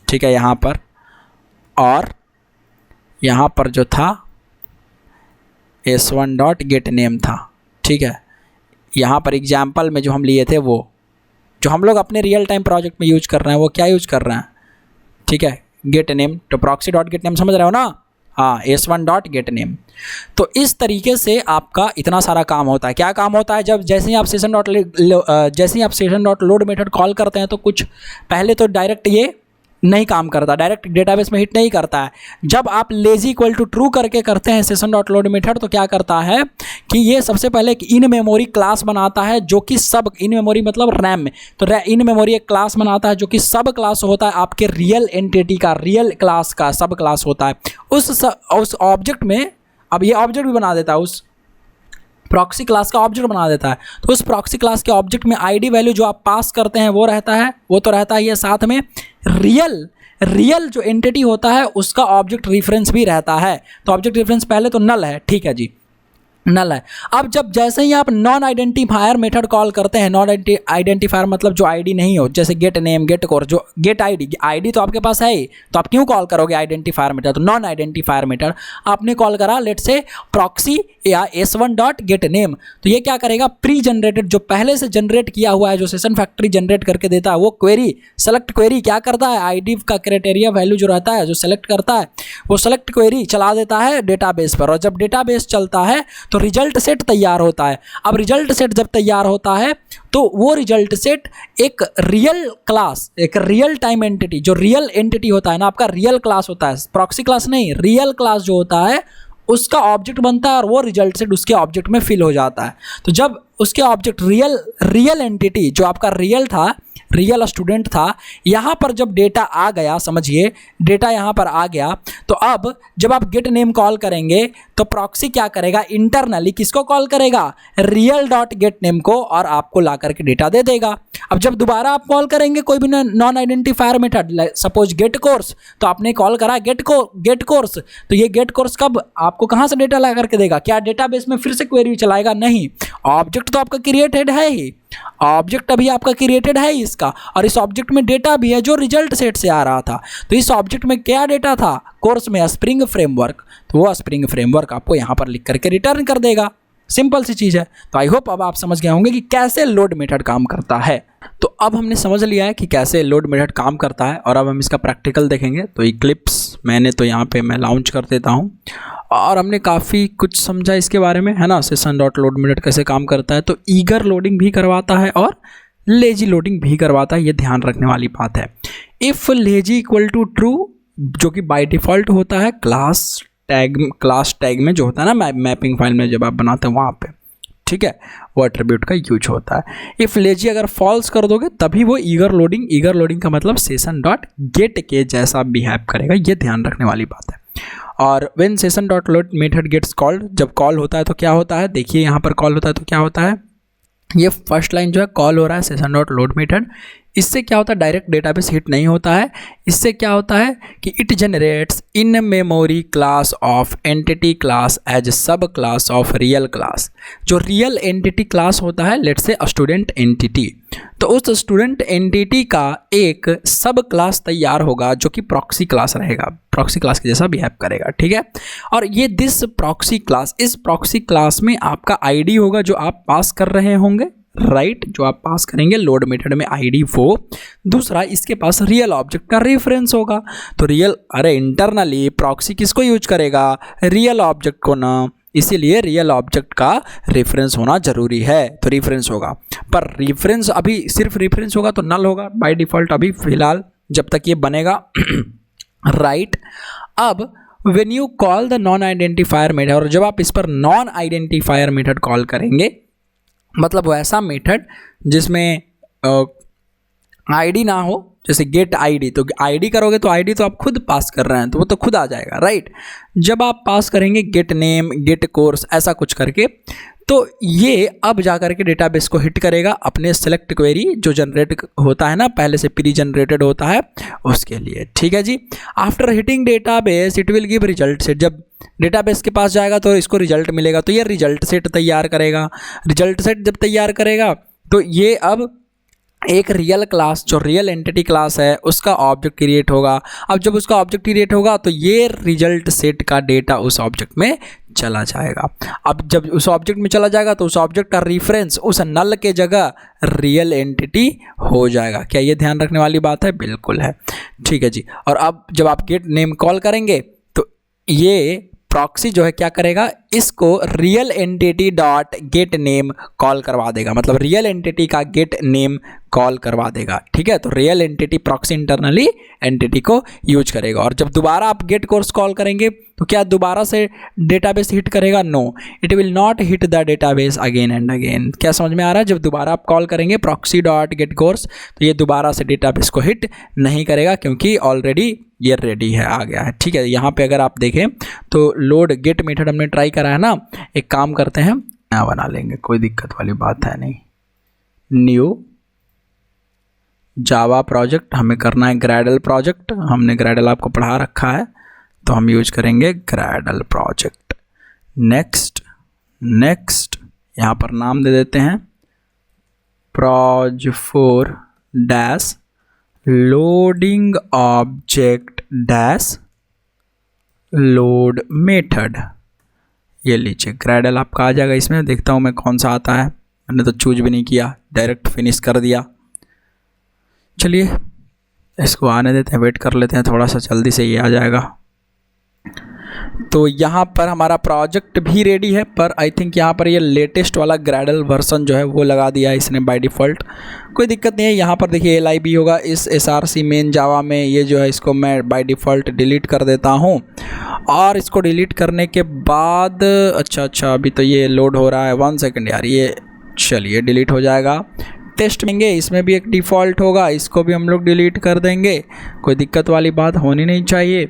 ठीक है यहाँ पर। और यहाँ पर जो था s1 डॉट गेट नेम था, ठीक है। यहाँ पर एग्जाम्पल में जो हम लिए थे, वो जो हम लोग अपने रियल टाइम प्रोजेक्ट में यूज कर रहे हैं, वो क्या यूज कर रहे हैं? ठीक है, गेट नेम। तो प्रॉक्सी डॉट गेट नेम समझ रहे हो ना? हाँ, s1 डॉट गेट नेम। तो इस तरीके से आपका इतना सारा काम होता है। क्या काम होता है? जैसे ही आप session dot load method call करते हैं तो कुछ पहले तो डायरेक्ट ये नहीं काम करता, डायरेक्ट डेटाबेस में हिट नहीं करता है। जब आप लेजी इक्वल टू ट्रू करके करते हैं सेशन डॉट लोड मेथड, तो क्या करता है कि ये सबसे पहले एक इन मेमोरी क्लास बनाता है, जो कि सब इन मेमोरी मतलब रैम में, तो इन मेमोरी एक क्लास बनाता है जो कि सब क्लास होता है आपके रियल एंटिटी का, रियल क्लास का सब क्लास होता है। उस ऑब्जेक्ट में अब ये ऑब्जेक्ट भी बना देता है, उस प्रॉक्सी क्लास का ऑब्जेक्ट बना देता है। तो उस प्रॉक्सी क्लास के ऑब्जेक्ट में आईडी वैल्यू जो आप पास करते हैं वो रहता है, वो तो रहता ही है, साथ में रियल जो एंटिटी होता है उसका ऑब्जेक्ट रेफरेंस भी रहता है। तो ऑब्जेक्ट रेफरेंस पहले तो नल है, ठीक है जी, नल है। अब जब जैसे ही आप नॉन आइडेंटिफायर मेथड कॉल करते हैं, नॉन आइडेंटिफायर मतलब जो आईडी नहीं हो, जैसे गेट नेम, गेट कोर्स, जो गेट आईडी तो आपके पास है ही, तो आप क्यों कॉल करोगे आइडेंटिफायर मेथड? तो नॉन आइडेंटिफायर मेथड आपने कॉल करा, लेट से प्रॉक्सी या s1 डॉट गेट नेम। तो ये क्या करेगा? प्री जनरेटेड, जो पहले से जनरेट किया हुआ है, जो सेशन फैक्ट्री जनरेट करके देता है, वो क्वेरी, सेलेक्ट क्वेरी क्या करता है? आईडी का क्राइटेरिया वैल्यू जो रहता है, जो सेलेक्ट करता है, वो सेलेक्ट क्वेरी चला देता है डेटाबेस पर। और जब डेटाबेस चलता है तो रिजल्ट सेट तैयार होता है। अब रिजल्ट सेट जब तैयार होता है तो वो रिजल्ट सेट एक रियल क्लास, एक रियल टाइम एंटिटी, जो रियल एंटिटी होता है ना आपका, रियल क्लास होता है, प्रॉक्सी क्लास नहीं, रियल क्लास जो होता है उसका ऑब्जेक्ट बनता है और वो रिजल्ट सेट उसके ऑब्जेक्ट में फिल हो जाता है। तो जब उसके ऑब्जेक्ट रियल एंटिटी जो आपका रियल था, रियल स्टूडेंट था, यहाँ पर जब डेटा आ गया, समझिए डेटा यहाँ पर आ गया, तो अब जब आप गेट नेम कॉल करेंगे तो प्रॉक्सी क्या करेगा? इंटरनली किसको कॉल करेगा? रियल डॉट गेट नेम को, और आपको ला करके डेटा दे देगा। अब जब दोबारा आप कॉल करेंगे कोई भी non identifier method, suppose get course, तो आपने कॉल करा गेट कोर्स, तो ये गेट कोर्स कब आपको कहाँ से डेटा ला करके देगा? क्या डेटाबेस में फिर से क्वेरी चलाएगा? नहीं, ऑब्जेक्ट तो आपका क्रिएटेड है ही, ऑब्जेक्ट अभी आपका क्रिएटेड है इसका, और इस ऑब्जेक्ट में डेटा भी है जो रिजल्ट सेट से आ रहा था। तो इस ऑब्जेक्ट में क्या डेटा था? कोर्स में स्प्रिंग फ्रेमवर्क, तो वो स्प्रिंग फ्रेमवर्क आपको यहाँ पर लिख करके रिटर्न कर देगा। सिंपल सी चीज़ है। तो आई होप अब आप समझ गए होंगे कि कैसे लोड मेथड काम करता है। तो अब हमने समझ लिया है कि कैसे लोड मेथड काम करता है, और अब हम इसका प्रैक्टिकल देखेंगे। तो इक्लिप्स मैंने तो यहाँ पे मैं लॉन्च कर देता हूँ, और हमने काफ़ी कुछ समझा इसके बारे में, है ना, सेशन डॉट लोड मेथड कैसे काम करता है। तो ईगर लोडिंग भी करवाता है और लेजी लोडिंग भी करवाता है, ये ध्यान रखने वाली बात है। If lazy equal to true, जो कि बाय डिफ़ॉल्ट होता है क्लास टैग में जो होता है ना मैपिंग फाइल में जब आप बनाते हैं वहाँ पे, ठीक है, वो एट्रीब्यूट का यूज होता है। इफ़ लेजी अगर फॉल्स कर दोगे तभी वो ईगर लोडिंग का मतलब सेशन डॉट गेट के जैसा बिहेव करेगा, ये ध्यान रखने वाली बात है। और when session dot load method gets called, जब कॉल होता है तो क्या होता है? देखिए यहाँ पर कॉल होता है तो क्या होता है? ये फर्स्ट लाइन जो है कॉल हो रहा है सेशन डॉट लोड मेथड। इससे क्या होता है, डायरेक्ट डेटाबेस हिट नहीं होता है। इससे क्या होता है कि it generates in memory class of entity class as sub class of real class. जो रियल एंटिटी क्लास होता है, लेट्स से स्टूडेंट एंटिटी, तो उस स्टूडेंट एंटिटी का एक सब क्लास तैयार होगा जो कि प्रॉक्सी क्लास रहेगा, प्रॉक्सी क्लास के जैसा बिहेव करेगा, ठीक है। और ये दिस प्रॉक्सी क्लास, इस प्रॉक्सी क्लास में आपका आईडी होगा जो आप पास कर रहे होंगे, राइट, जो आप पास करेंगे लोड मेथड में आईडी वो। दूसरा, इसके पास रियल ऑब्जेक्ट का रेफरेंस होगा। तो रियल, अरे इंटरनली प्रॉक्सी किसको यूज करेगा, रियल ऑब्जेक्ट को ना, इसीलिए रियल ऑब्जेक्ट का रेफरेंस होना जरूरी है। तो रेफरेंस होगा, पर रेफरेंस अभी सिर्फ रेफरेंस होगा तो नल होगा बाय डिफॉल्ट अभी फिलहाल जब तक ये बनेगा, राइट। अब when you call the non identifier method, और जब आप इस पर नॉन आइडेंटिफायर मेथड कॉल करेंगे, मतलब वैसा मेथड जिसमें आईडी ना हो, जैसे गेट आईडी, तो आईडी करोगे तो आईडी तो आप खुद पास कर रहे हैं तो वो तो खुद आ जाएगा, राइट। जब आप पास करेंगे गेट नेम, गेट कोर्स, ऐसा कुछ करके, तो ये अब जा करके डेटाबेस को हिट करेगा अपने सेलेक्ट क्वेरी जो जनरेट होता है ना, पहले से प्री जनरेटेड होता है उसके लिए, ठीक है जी। After hitting database it will give result set. जब डेटाबेस के पास जाएगा तो इसको रिजल्ट मिलेगा, तो ये रिजल्ट सेट तैयार करेगा। रिजल्ट सेट जब तैयार करेगा तो ये अब एक रियल क्लास, जो रियल एंटिटी क्लास है उसका ऑब्जेक्ट क्रिएट होगा। अब जब उसका ऑब्जेक्ट क्रिएट होगा तो ये रिजल्ट सेट का डेटा उस ऑब्जेक्ट में चला जाएगा। अब जब उस ऑब्जेक्ट में चला जाएगा तो उस ऑब्जेक्ट का रेफरेंस उस नल के जगह रियल एंटिटी हो जाएगा। क्या ये ध्यान रखने वाली बात है? बिल्कुल है, ठीक है जी। और अब जब आप गेट नेम कॉल करेंगे तो ये प्रॉक्सी जो है क्या करेगा, इसको real entity dot get name call करवा देगा, मतलब रियल एंटिटी का गेट नेम कॉल करवा देगा, ठीक है। तो real entity proxy internally entity को यूज करेगा। और जब दोबारा आप गेट कोर्स कॉल करेंगे तो क्या दोबारा से डेटाबेस हिट करेगा? No, it will not hit the database again and again. क्या समझ में आ रहा है? जब दोबारा आप कॉल करेंगे प्रॉक्सी डॉट गेट कोर्स तो ये दोबारा से डेटाबेस को हिट नहीं करेगा क्योंकि ऑलरेडी ये रेडी है, आ गया है, ठीक है। यहाँ पे अगर आप देखें तो लोड गेट मेथड हमने ट्राई करा है ना, एक काम करते हैं नया बना लेंगे, कोई दिक्कत वाली बात है नहीं। न्यू जावा प्रोजेक्ट हमें करना है, ग्रैडल प्रोजेक्ट, हमने ग्रैडल आपको पढ़ा रखा है तो हम यूज करेंगे ग्रैडल प्रोजेक्ट। नेक्स्ट नेक्स्ट, यहाँ पर नाम दे देते हैं proj4 dash loading object dash load method. ये लीजिए ग्रैडल आपका आ जाएगा। इसमें देखता हूँ मैं कौन सा आता है, मैंने तो चूज भी नहीं किया, डायरेक्ट फिनिश कर दिया। चलिए इसको आने देते हैं, वेट कर लेते हैं थोड़ा सा, जल्दी से ये आ जाएगा। तो यहाँ पर हमारा प्रोजेक्ट भी रेडी है, पर आई थिंक यहाँ पर ये लेटेस्ट वाला ग्रैडल वर्जन जो है वो लगा दिया है इसने बाय डिफ़ॉल्ट। कोई दिक्कत नहीं है, यहाँ पर देखिए LIB होगा इस SRC मेन जावा में, ये जो है इसको मैं बाय डिफ़ॉल्ट डिलीट कर देता हूँ। और इसको डिलीट करने के बाद अच्छा अभी तो ये लोड हो रहा है, 1 सेकेंड यार, ये चलिए डिलीट हो जाएगा। टेस्ट लेंगे, इसमें भी एक डिफ़ॉल्ट होगा, इसको भी हम लोग डिलीट कर देंगे, कोई दिक्कत वाली बात होनी नहीं चाहिए।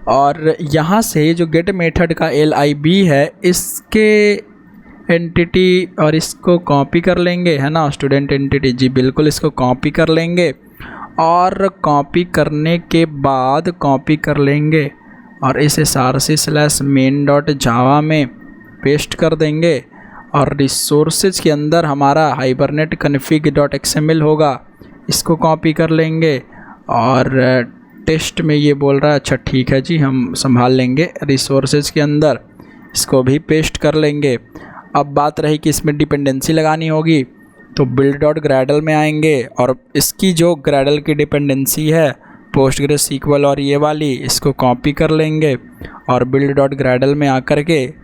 और यहाँ से जो गेट मेथड का LIB है इसके एंटिटी और इसको कॉपी कर लेंगे, है ना, स्टूडेंट एंटिटी, जी बिल्कुल इसको कॉपी कर लेंगे। और कॉपी करने के बाद कॉपी कर लेंगे और इसे src/main.java में पेस्ट कर देंगे। और रिसोर्सेज के अंदर हमारा हाइबरनेट config.xml होगा, इसको कॉपी कर लेंगे। और टेस्ट में ये बोल रहा है, अच्छा ठीक है जी हम संभाल लेंगे, रिसोर्सेज के अंदर इसको भी पेस्ट कर लेंगे। अब बात रही कि इसमें डिपेंडेंसी लगानी होगी, तो build.gradle में आएंगे और इसकी जो ग्रैडल की डिपेंडेंसी है PostgreSQL और ये वाली, इसको कॉपी कर लेंगे। और build.gradle में आकर के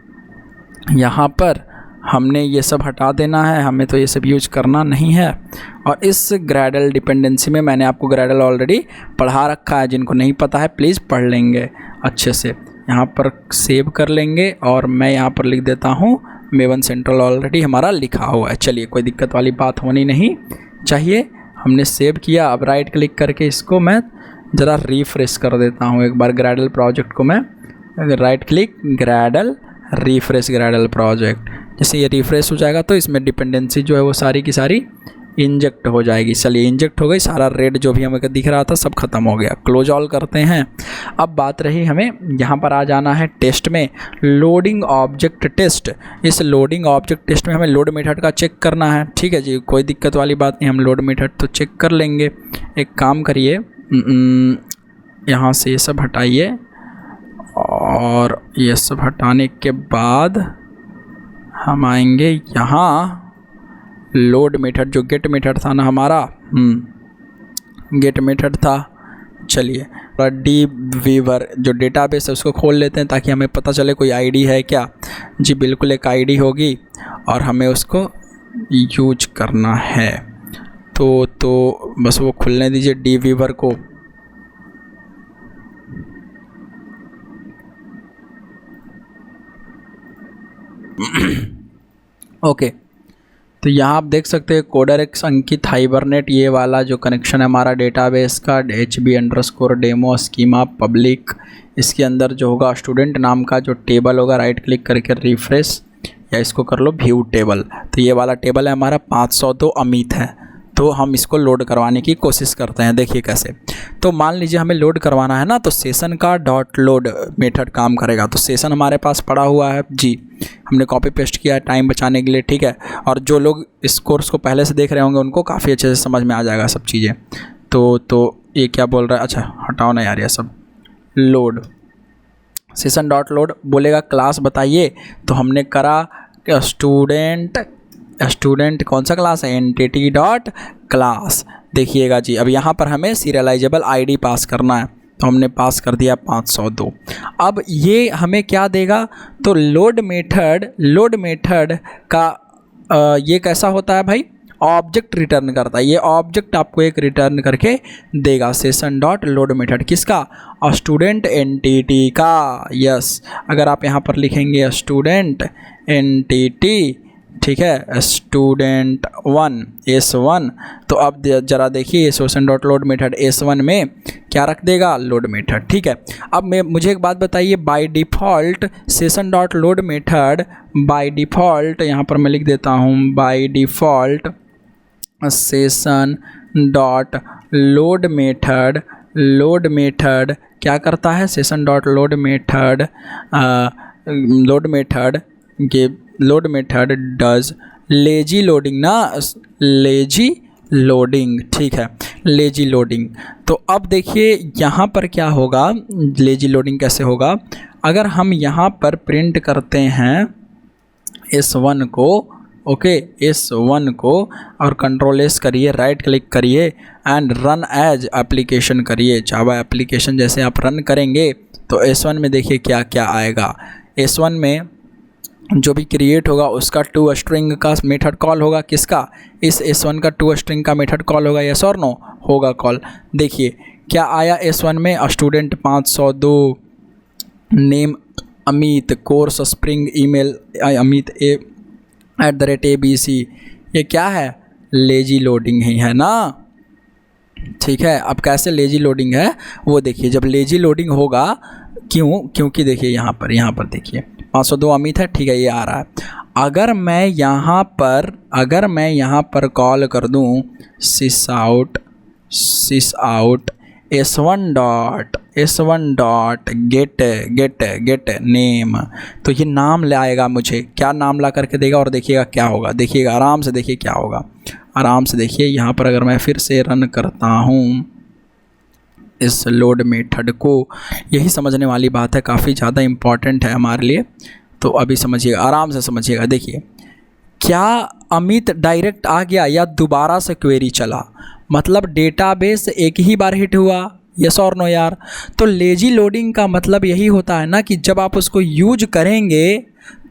यहाँ पर हमने ये सब हटा देना है, हमें तो ये सब यूज करना नहीं है। और इस ग्रैडल डिपेंडेंसी में मैंने आपको ग्रैडल ऑलरेडी पढ़ा रखा है, जिनको नहीं पता है प्लीज़ पढ़ लेंगे अच्छे से। यहाँ पर सेव कर लेंगे और मैं यहाँ पर लिख देता हूँ मेवन सेंट्रल, ऑलरेडी हमारा लिखा हुआ है। चलिए कोई दिक्कत वाली बात होनी नहीं चाहिए, हमने सेव किया। अब राइट क्लिक करके इसको मैं ज़रा रिफ्रेश कर देता हूँ एक बार, ग्रैडल प्रोजेक्ट को मैं right click, Gradle refresh Gradle project, जैसे ये रिफ्रेश हो जाएगा तो इसमें डिपेंडेंसी जो है वो सारी की सारी इंजेक्ट हो जाएगी। चलिए इंजेक्ट हो गई, सारा रेड जो भी हमें दिख रहा था सब खत्म हो गया। क्लोज ऑल करते हैं। अब बात रही हमें यहाँ पर आ जाना है टेस्ट में, लोडिंग ऑब्जेक्ट टेस्ट। इस लोडिंग ऑब्जेक्ट टेस्ट में हमें लोड मेथड का चेक करना है। ठीक है जी, कोई दिक्कत वाली बात नहीं, हम लोड मेथड तो चेक कर लेंगे। एक काम करिए, यहाँ से ये सब हटाइए और ये सब हटाने के बाद हम आएंगे यहाँ लोड मेथड, जो गेट मेथड था ना हमारा, गेट मेथड था। चलिए डी वीवर जो डेटाबेस है उसको खोल लेते हैं ताकि हमें पता चले कोई आईडी है क्या। जी बिल्कुल एक आईडी होगी और हमें उसको यूज करना है। तो बस वो खुलने दीजिए डी वीवर को। ओके, तो यहाँ आप देख सकते हैं कोडरएक्स अंकित हाइबरनेट, ये वाला जो कनेक्शन है हमारा डेटाबेस का, hb_demo स्कीमा पब्लिक। इसके अंदर जो होगा स्टूडेंट नाम का जो टेबल होगा, राइट क्लिक करके रिफ्रेश या इसको कर लो व्यू टेबल। तो ये वाला टेबल है हमारा 502 अमित है। तो हम इसको लोड करवाने की कोशिश करते हैं। देखिए कैसे, तो मान लीजिए हमें लोड करवाना है ना, तो सेशन का डॉट लोड मेथड काम करेगा। तो सेशन हमारे पास पड़ा हुआ है जी, हमने कॉपी पेस्ट किया है टाइम बचाने के लिए। ठीक है, और जो लोग इस कोर्स को पहले से देख रहे होंगे उनको काफ़ी अच्छे से समझ में आ जाएगा सब चीज़ें। तो ये क्या बोल रहा है, अच्छा हटाओ ना यार ये सब। लोड सेशन डॉट लोड बोलेगा क्लास बताइए, तो हमने करा स्टूडेंट कौन सा क्लास है, एंटिटी डॉट क्लास। देखिएगा जी, अब यहाँ पर हमें सीरियलाइजेबल आईडी पास करना है, तो हमने पास कर दिया 502। अब ये हमें क्या देगा, तो लोड मेथड का ये कैसा होता है भाई, ऑब्जेक्ट रिटर्न करता है। ये ऑब्जेक्ट आपको एक रिटर्न करके देगा, सेशन डॉट लोड मेथड किसका, स्टूडेंट एंटिटी का। यस, अगर आप यहाँ पर लिखेंगे स्टूडेंट एंटिटी, ठीक है, स्टूडेंट 1 S1, तो अब जरा देखिए session dot load method S1 में क्या रख देगा, लोड मेथड। ठीक है, अब मुझे एक बात बताइए, by default session dot load method, by default यहाँ पर मैं लिख देता हूँ, by default session dot load method क्या करता है, session dot load method does lazy loading ना, लेजी लोडिंग। ठीक है, लेजी लोडिंग। तो अब देखिए यहाँ पर क्या होगा, लेजी लोडिंग कैसे होगा, अगर हम यहाँ पर प्रिंट करते हैं S1 को, ओके S1 को, और कंट्रोल S करिए, राइट क्लिक करिए एंड रन एज एप्लीकेशन करिए, जावा एप्लीकेशन जैसे आप रन करेंगे तो S1 में देखिए क्या क्या आएगा। S1 में जो भी क्रिएट होगा उसका टू स्ट्रिंग का मेथड कॉल होगा, किसका, इस S1 का टू स्ट्रिंग का मेथड कॉल होगा, यस और नो होगा कॉल। देखिए क्या आया S1 में, student 502, name Amit, course spring, email Amit @ABC। ये क्या है, लेजी लोडिंग ही है ना। ठीक है, अब कैसे लेजी लोडिंग है वो देखिए, जब लेजी लोडिंग होगा क्योंकि देखिए यहाँ पर देखिए 502 अमित है, ठीक है, ये आ रहा है। अगर मैं यहाँ पर कॉल कर दूँ sys out S1 dot get name, तो ये नाम ले आएगा, मुझे क्या नाम ला करके देगा, और देखिएगा क्या होगा, देखिएगा आराम से देखिए क्या होगा, आराम से देखिए। यहाँ पर अगर मैं फिर से रन करता हूँ इस लोड मेथड को, यही समझने वाली बात है, काफ़ी ज़्यादा इम्पॉर्टेंट है हमारे लिए। तो अभी समझिएगा, आराम से समझिएगा। देखिए क्या अमित डायरेक्ट आ गया या दोबारा से क्वेरी चला, मतलब डेटाबेस एक ही बार हिट हुआ, यस और नो यार। तो लेजी लोडिंग का मतलब यही होता है ना कि जब आप उसको यूज करेंगे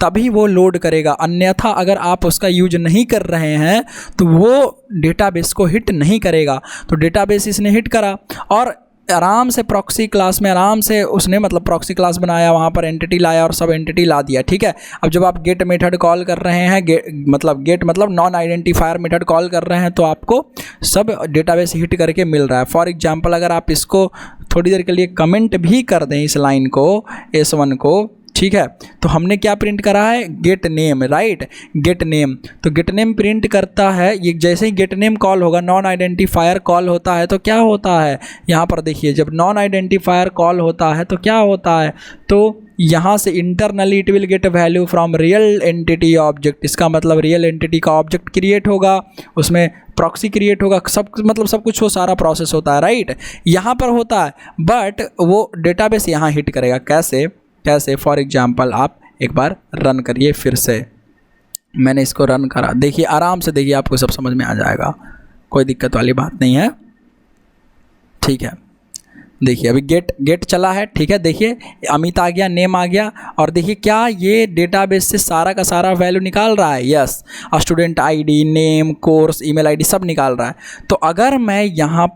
तभी वो लोड करेगा, अन्यथा अगर आप उसका यूज नहीं कर रहे हैं तो वो डेटाबेस को हिट नहीं करेगा। तो डेटाबेस इसने हिट करा और आराम से प्रॉक्सी क्लास में आराम से उसने मतलब प्रॉक्सी क्लास बनाया, वहाँ पर एंटिटी लाया और सब एंटिटी ला दिया। ठीक है, अब जब आप गेट मेथड कॉल कर रहे हैं, गेट मतलब नॉन आइडेंटिफायर मेथड कॉल कर रहे हैं, तो आपको सब डेटाबेस हिट करके मिल रहा है। फॉर एग्जांपल अगर आप इसको थोड़ी देर के लिए कमेंट भी कर दें इस लाइन को S1 को, ठीक है। तो हमने क्या प्रिंट करा है, gate name, right, gate name. तो गेट नेम प्रिंट करता है, ये जैसे ही गेट नेम कॉल होगा, नॉन आइडेंटिफायर कॉल होता है तो क्या होता है, यहाँ पर देखिए जब नॉन आइडेंटिफायर कॉल होता है तो क्या होता है, तो यहाँ से internally it will get value from real entity object. इसका मतलब रियल एंटिटी का ऑब्जेक्ट क्रिएट होगा, उसमें प्रॉक्सी क्रिएट होगा, सब मतलब सब कुछ वो सारा प्रोसेस होता है, राइट, यहाँ पर होता है। बट वो डेटाबेस यहाँ हिट करेगा, कैसे कैसे, फॉर एग्जांपल आप एक बार रन करिए फिर से, मैंने इसको रन करा, देखिए आराम से देखिए, आपको सब समझ में आ जाएगा, कोई दिक्कत वाली बात नहीं है, ठीक है। देखिए अभी गेट चला है, ठीक है, देखिए अमित आ गया, नेम आ गया, और देखिए क्या ये डेटाबेस से सारा का सारा वैल्यू निकाल रहा है, yes, student ID, name, course, email ID सब निकाल रहा है। तो अगर मैं यहाँ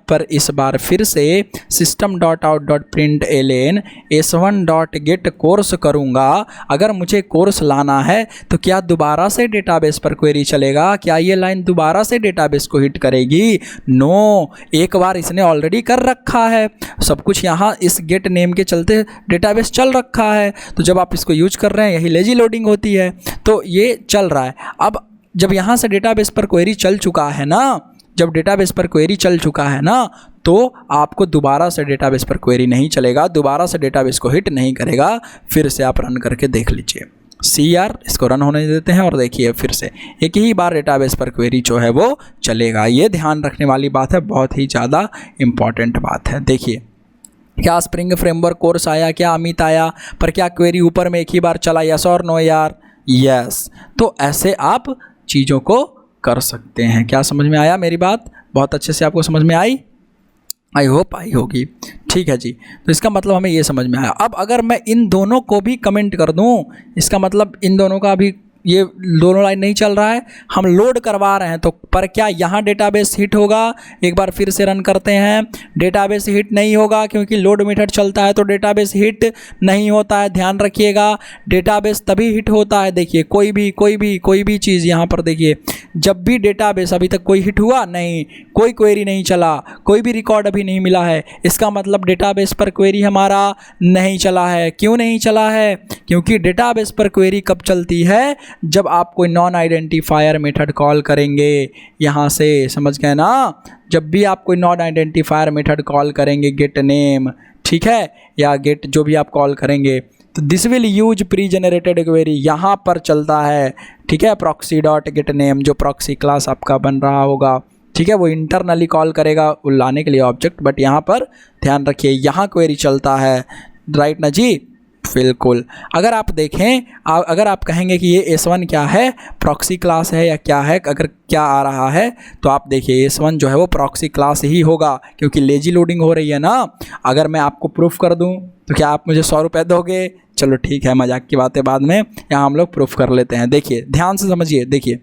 पर इस बार फिर से system.out.println s1.get कोर्स करूँगा, अगर मुझे कोर्स लाना है तो क्या दोबारा से डेटाबेस पर क्वेरी चलेगा, क्या ये लाइन दोबारा से डेटाबेस को हिट करेगी, नो, एक बार इसने ऑलरेडी कर रखा है, सब कुछ यहाँ इस गेट नेम के चलते डेटाबेस चल रखा है। तो जब आप इसको यूज कर रहे हैं, यही लेजी लोडिंग होती है, तो ये चल रहा है। अब जब यहाँ से डेटाबेस पर क्वेरी चल चुका है ना, जब डेटाबेस पर क्वेरी चल चुका है ना, तो आपको दोबारा से डेटाबेस पर क्वेरी नहीं चलेगा, दोबारा से डेटाबेस को हिट नहीं करेगा। फिर से आप रन करके देख लीजिए, CR इसको रन होने देते हैं और देखिए फिर से एक ही बार डेटाबेस पर क्वेरी जो है वो चलेगा। ये ध्यान रखने वाली बात है, बहुत ही ज़्यादा इम्पॉर्टेंट बात है। देखिए क्या स्प्रिंग फ्रेमवर्क कोर्स आया, क्या अमित आया, पर क्या क्वेरी ऊपर में एक ही बार चला, यस और नो यार, यस। तो ऐसे आप चीज़ों को कर सकते हैं। क्या समझ में आया मेरी बात, बहुत अच्छे से आपको समझ में आई, आई होप आई होगी, ठीक है जी। तो इसका मतलब हमें ये समझ में आया। अब अगर मैं इन दोनों को भी कमेंट कर दूं, इसका मतलब इन दोनों का भी ये दोनों लाइन नहीं चल रहा है, हम लोड करवा रहे हैं, तो पर क्या यहाँ डेटाबेस हिट होगा, एक बार फिर से रन करते हैं, डेटाबेस हिट नहीं होगा क्योंकि लोड मेथड चलता है तो डेटाबेस हिट नहीं होता है, ध्यान रखिएगा। डेटाबेस तभी हिट होता है, देखिए कोई भी चीज़ यहाँ पर देखिए, जब भी डेटाबेस, अभी तक कोई हिट हुआ नहीं, कोई क्वेरी नहीं चला, कोई भी रिकॉर्ड अभी नहीं मिला है, इसका मतलब डेटाबेस पर क्वेरी हमारा नहीं चला है। क्यों नहीं चला है, क्योंकि डेटाबेस पर क्वेरी कब चलती है, जब आप कोई नॉन आइडेंटिफायर मेथड कॉल करेंगे, यहाँ से समझ गए ना, जब भी आप कोई नॉन आइडेंटिफायर मेथड कॉल करेंगे, गेट नेम, ठीक है, या गेट जो भी आप कॉल करेंगे, तो this will use pre generated query, यहाँ पर चलता है, ठीक है, प्रॉक्सी डॉट गेट नेम, जो प्रॉक्सी क्लास आपका बन रहा होगा, ठीक है, वो इंटरनली कॉल करेगा लाने के लिए ऑब्जेक्ट, बट यहाँ पर ध्यान रखिए यहाँ क्वेरी चलता है, राइट ना जी, बिल्कुल। अगर आप देखें, अगर आप कहेंगे कि ये S1 क्या है, प्रॉक्सी क्लास है या क्या है, अगर क्या आ रहा है, तो आप देखिए S1 जो है वो प्रॉक्सी क्लास ही होगा, क्योंकि लेजी लोडिंग हो रही है ना। अगर मैं आपको प्रूफ कर दूं तो क्या आप मुझे 100 रुपये दोगे, चलो ठीक है, मजाक की बातें बाद में, यहाँ हम लोग प्रूफ कर लेते हैं। देखिए ध्यान से समझिए, देखिए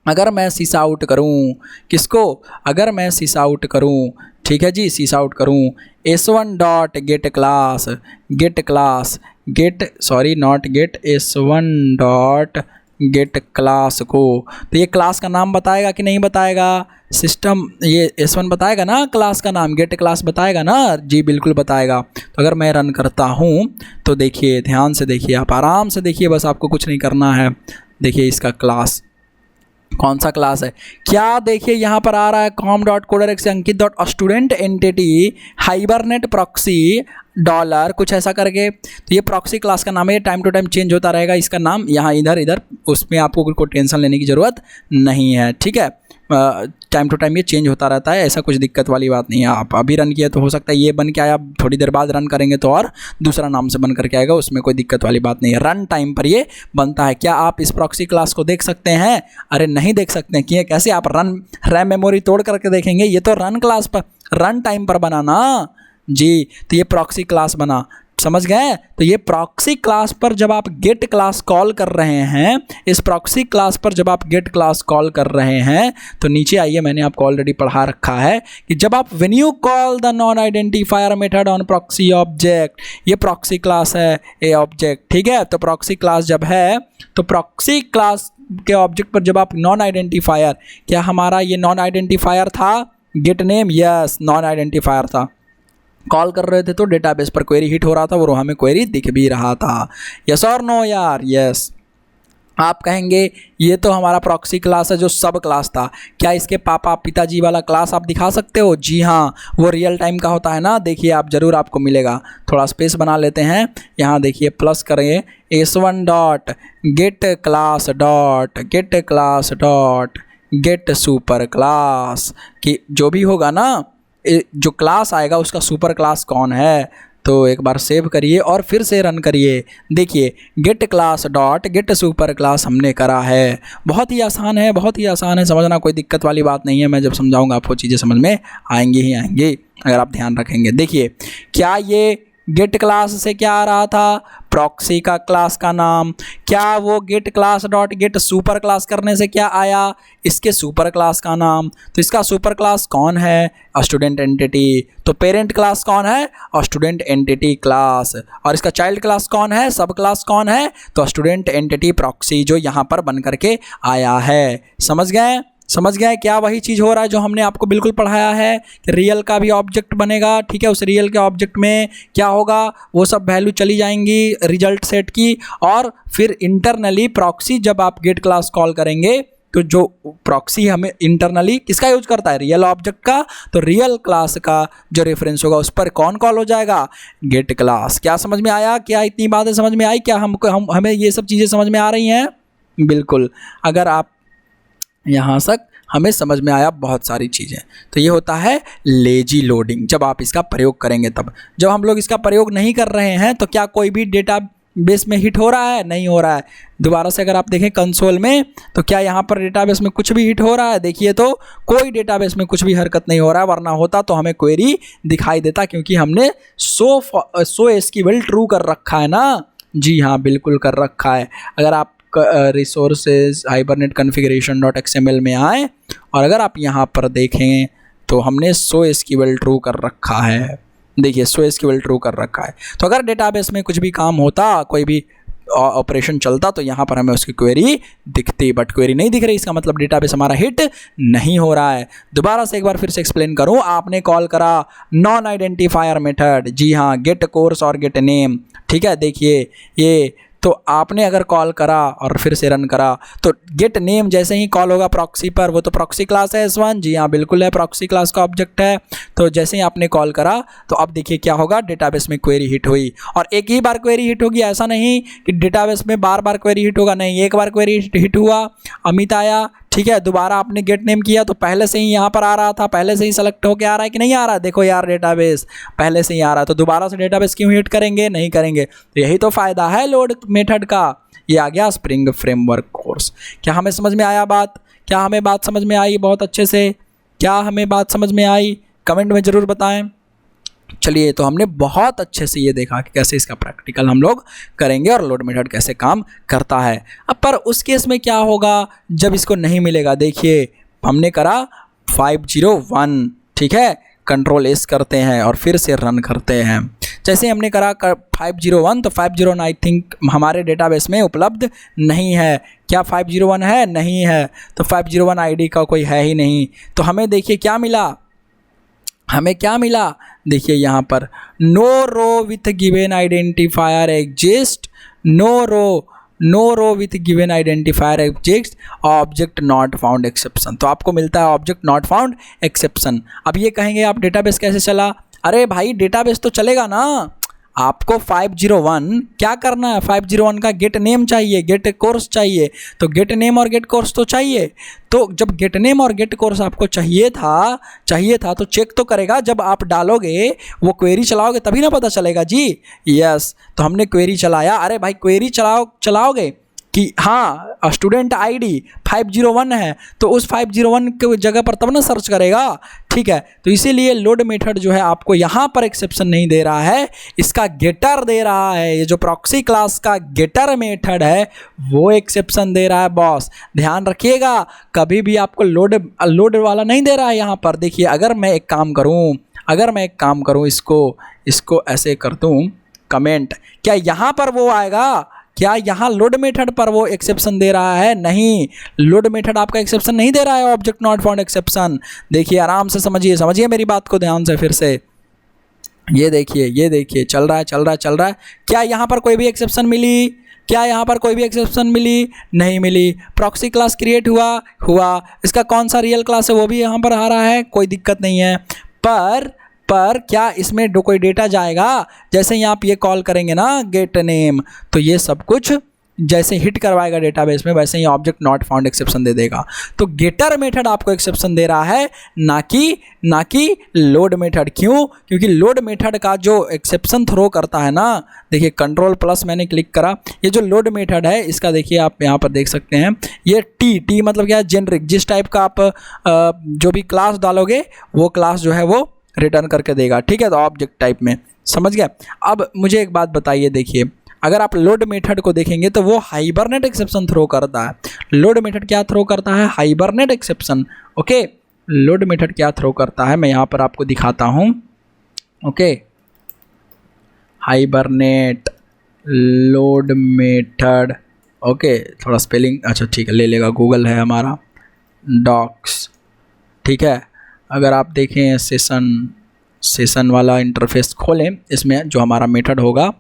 अगर मैं सीस आउट करूँ, किसको, अगर मैं सीस आउट करूँ, ठीक है जी, सीस आउट करूँ S1 dot gate class, S1 dot gate class को, तो ये क्लास का नाम बताएगा कि नहीं बताएगा, सिस्टम ये S1 बताएगा ना, क्लास का नाम गेट क्लास बताएगा ना, जी बिल्कुल बताएगा। तो अगर मैं रन करता हूँ तो देखिए ध्यान से देखिए, आप आराम से देखिए, बस आपको कुछ नहीं करना है। देखिए इसका क्लास कौन सा क्लास है, क्या देखिए यहाँ पर आ रहा है com.codex Ankit dot student entity hibernate proxy dollar कुछ ऐसा करके, तो ये प्रॉक्सी क्लास का नाम है, ये टाइम टू टाइम चेंज होता रहेगा इसका नाम, यहाँ इधर, उसमें आपको कोई टेंशन लेने की ज़रूरत नहीं है, ठीक है, टाइम टू टाइम ये चेंज होता रहता है, ऐसा कुछ दिक्कत वाली बात नहीं है। आप अभी रन किया तो हो सकता है ये बन के आया, थोड़ी देर बाद रन करेंगे तो और दूसरा नाम से बन करके आएगा, उसमें कोई दिक्कत वाली बात नहीं है, रन टाइम पर ये बनता है। क्या आप इस प्रॉक्सी क्लास को देख सकते हैं, अरे नहीं देख सकते हैं, कि कैसे आप रैम मेमोरी तोड़ करके देखेंगे, ये तो रन क्लास पर, रन टाइम पर बना ना जी, तो ये प्रॉक्सी क्लास बना, समझ गए। तो ये प्रॉक्सी क्लास पर जब आप गेट क्लास कॉल कर रहे हैं, इस प्रॉक्सी क्लास पर जब आप गेट क्लास कॉल कर रहे हैं, तो नीचे आइए, मैंने आपको ऑलरेडी पढ़ा रखा है कि जब आप when you call the non identifier method on proxy object, ये प्रॉक्सी क्लास है, ये ऑब्जेक्ट, ठीक है। तो प्रॉक्सी क्लास जब है, तो प्रॉक्सी क्लास के ऑब्जेक्ट पर जब आप नॉन आइडेंटिफायर, क्या हमारा ये नॉन आइडेंटिफायर था gate name, yes non identifier था, कॉल कर रहे थे तो डेटाबेस पर क्वेरी हिट हो रहा था और हमें क्वेरी दिख भी रहा था। यस और नो यार? यस। आप कहेंगे ये तो हमारा प्रॉक्सी क्लास है जो सब क्लास था, क्या इसके पापा पिताजी वाला क्लास आप दिखा सकते हो? जी हाँ, वो रियल टाइम का होता है ना। देखिए आप ज़रूर आपको मिलेगा। थोड़ा स्पेस बना लेते हैं, यहाँ देखिए प्लस करेंगे s1 dot gate class dot get super class कि जो भी होगा ना, जो क्लास आएगा उसका सुपर क्लास कौन है। तो एक बार सेव करिए और फिर से रन करिए। देखिए get class dot get super class हमने करा है। बहुत ही आसान है, बहुत ही आसान है, समझना कोई दिक्कत वाली बात नहीं है। मैं जब समझाऊंगा आपको चीज़ें समझ में आएंगी ही आएंगी अगर आप ध्यान रखेंगे। देखिए क्या ये गेट क्लास से क्या आ रहा था? प्रॉक्सी का क्लास का नाम। क्या वो get class dot get super class करने से क्या आया? इसके सुपर क्लास का नाम। तो इसका सुपर क्लास कौन है? Student entity. तो पेरेंट क्लास कौन है? Student entity class. और इसका चाइल्ड क्लास कौन है? सब क्लास कौन है? तो स्टूडेंट एंटिटी प्रॉक्सी जो यहाँ पर बन करके आया है। समझ गए? समझ गए क्या वही चीज़ हो रहा है जो हमने आपको बिल्कुल पढ़ाया है कि रियल का भी ऑब्जेक्ट बनेगा। ठीक है, उस रियल के ऑब्जेक्ट में क्या होगा, वो सब वैल्यू चली जाएंगी रिजल्ट सेट की। और फिर इंटरनली प्रॉक्सी जब आप गेट क्लास कॉल करेंगे तो जो प्रॉक्सी हमें इंटरनली किसका यूज करता है? रियल ऑब्जेक्ट का। तो रियल क्लास का जो रेफरेंस होगा उस पर कौन कॉल हो जाएगा? Get class. क्या समझ में आया? क्या इतनी बातें समझ में आई? क्या हमें ये सब चीज़ें समझ में आ रही हैं? बिल्कुल। अगर आप यहाँ तक हमें समझ में आया बहुत सारी चीज़ें, तो ये होता है लेजी लोडिंग। जब आप इसका प्रयोग करेंगे तब। जब हम लोग इसका प्रयोग नहीं कर रहे हैं तो क्या कोई भी डेटा बेस में हिट हो रहा है? नहीं हो रहा है। दोबारा से अगर आप देखें कंसोल में तो क्या यहाँ पर डेटाबेस में कुछ भी हिट हो रहा है? देखिए तो कोई डेटाबेस में कुछ भी हरकत नहीं हो रहा है, वरना होता तो हमें क्वेरी दिखाई देता, क्योंकि हमने सो एसक्यूएल ट्रू कर रखा है ना। जी हाँ, बिल्कुल कर रखा है। अगर आप resources hibernate configuration dot XML में आए और अगर आप यहाँ पर देखें तो हमने सो एसक्यूएल ट्रू कर रखा है। देखिए सो एसक्यूएल ट्रू कर रखा है। तो अगर डेटाबेस में कुछ भी काम होता, कोई भी ऑपरेशन चलता, तो यहाँ पर हमें उसकी क्वेरी दिखती, बट क्वेरी नहीं दिख रही। इसका मतलब डेटाबेस हमारा हिट नहीं हो रहा है। दोबारा से एक बार फिर से एक्सप्लेन करूँ, आपने कॉल करा नॉन आइडेंटिफायर मेथड। जी हाँ, गेट कोर्स और गेट नेम। ठीक है, देखिए ये तो आपने अगर कॉल करा और फिर से रन करा तो गेट नेम जैसे ही कॉल होगा प्रॉक्सी पर, वो तो प्रॉक्सी क्लास है S1। जी हाँ, बिल्कुल है, प्रॉक्सी क्लास का ऑब्जेक्ट है। तो जैसे ही आपने कॉल करा तो अब देखिए क्या होगा, डेटाबेस में क्वेरी हिट हुई। और एक ही बार क्वेरी हिट होगी, ऐसा नहीं कि डेटाबेस में बार बार क्वेरी हिट होगा, नहीं, एक बार क्वेरी हिट हुआ, अमित आया, ठीक है, दोबारा आपने गेट नेम किया तो पहले से ही यहाँ पर आ रहा था, पहले से ही सेलेक्ट होकर आ रहा है कि नहीं आ रहा है? देखो यार डेटाबेस पहले से ही आ रहा है, तो दोबारा से डेटाबेस क्यों हिट करेंगे? नहीं करेंगे। तो यही तो फ़ायदा है लोड मेथड का। ये आ गया स्प्रिंग फ्रेमवर्क कोर्स। क्या हमें समझ में आया बात? क्या हमें बात समझ में आई बहुत अच्छे से? क्या हमें बात समझ में आई? कमेंट में ज़रूर बताएं। चलिए, तो हमने बहुत अच्छे से ये देखा कि कैसे इसका प्रैक्टिकल हम लोग करेंगे और लोड मेथड कैसे काम करता है। अब पर उस केस में क्या होगा जब इसको नहीं मिलेगा? देखिए हमने करा 501, ठीक है, कंट्रोल S करते हैं और फिर से रन करते हैं। जैसे हमने करा 501 तो 501 आई थिंक हमारे डेटाबेस में उपलब्ध नहीं है। क्या 501 है? नहीं है। तो 501 आईडी का कोई है ही नहीं। तो हमें देखिए क्या मिला, हमें क्या मिला? देखिए यहाँ पर no row with given identifier exist, no row with given identifier exist, object not found exception. तो आपको मिलता है ऑब्जेक्ट नॉट फाउंड एक्सेप्शन। अब ये कहेंगे आप डेटाबेस कैसे चला? अरे भाई डेटाबेस तो चलेगा ना। आपको 501 क्या करना है? 501 का गेट नेम चाहिए, गेट कोर्स चाहिए। तो गेट नेम और गेट कोर्स तो चाहिए। तो जब गेट नेम और गेट कोर्स आपको चाहिए था तो चेक तो करेगा। जब आप डालोगे, वो क्वेरी चलाओगे तभी ना पता चलेगा जी। यस, तो हमने क्वेरी चलाया। अरे भाई क्वेरी चलाओगे कि हाँ स्टूडेंट आईडी 501 है, तो उस 501 के जगह पर तब ना सर्च करेगा। ठीक है, तो इसीलिए लोड मेथड जो है आपको यहाँ पर एक्सेप्शन नहीं दे रहा है, इसका गेटर दे रहा है। ये जो प्रॉक्सी क्लास का गेटर मेथड है वो एक्सेप्शन दे रहा है बॉस। ध्यान रखिएगा, कभी भी आपको लोड वाला नहीं दे रहा है यहाँ पर। देखिए अगर मैं एक काम करूँ, इसको ऐसे कर दूँ कमेंट, क्या यहाँ पर वो आएगा? क्या यहाँ लोड मेथड पर वो एक्सेप्शन दे रहा है? नहीं, लोड मेथड आपका एक्सेप्शन नहीं दे रहा है, ऑब्जेक्ट नॉट फाउंड एक्सेप्शन। देखिए आराम से समझिए मेरी बात को ध्यान से फिर से। ये देखिए चल रहा है। क्या यहाँ पर कोई भी एक्सेप्शन मिली? नहीं मिली। प्रॉक्सी क्लास क्रिएट हुआ। इसका कौन सा रियल क्लास है वो भी यहाँ पर आ रहा है, कोई दिक्कत नहीं है। पर क्या इसमें कोई डेटा जाएगा? जैसे ही आप ये कॉल करेंगे ना गेट नेम, तो ये सब कुछ जैसे हिट करवाएगा डेटाबेस में, वैसे ही ऑब्जेक्ट नॉट फाउंड एक्सेप्शन दे देगा। तो गेटर मेथड आपको एक्सेप्शन दे रहा है, ना कि लोड मेथड। क्यों? क्योंकि लोड मेथड का जो एक्सेप्शन थ्रो करता है ना, देखिए कंट्रोल प्लस मैंने क्लिक करा, ये जो लोड मेथड है इसका देखिए आप यहाँ पर देख सकते हैं, ये टी मतलब क्या है? जेनरिक। जिस टाइप का आप जो भी क्लास डालोगे वो क्लास जो है वो रिटर्न करके देगा, ठीक है? तो ऑब्जेक्ट टाइप में, समझ गया? अब मुझे एक बात बताइए, देखिए अगर आप लोड मेथड को देखेंगे तो वो हाइबरनेट एक्सेप्शन थ्रो करता है। लोड मेथड क्या थ्रो करता है? Hibernate exception. Okay, load method क्या थ्रो करता है मैं यहाँ पर आपको दिखाता हूँ। Okay, hibernate load method. Okay, थोड़ा स्पेलिंग अच्छा ठीक है, ले लेगा, गूगल है हमारा, डॉक्स, ठीक है। अगर आप देखें सेशन वाला इंटरफेस खोलें, इसमें जो हमारा मेथड होगा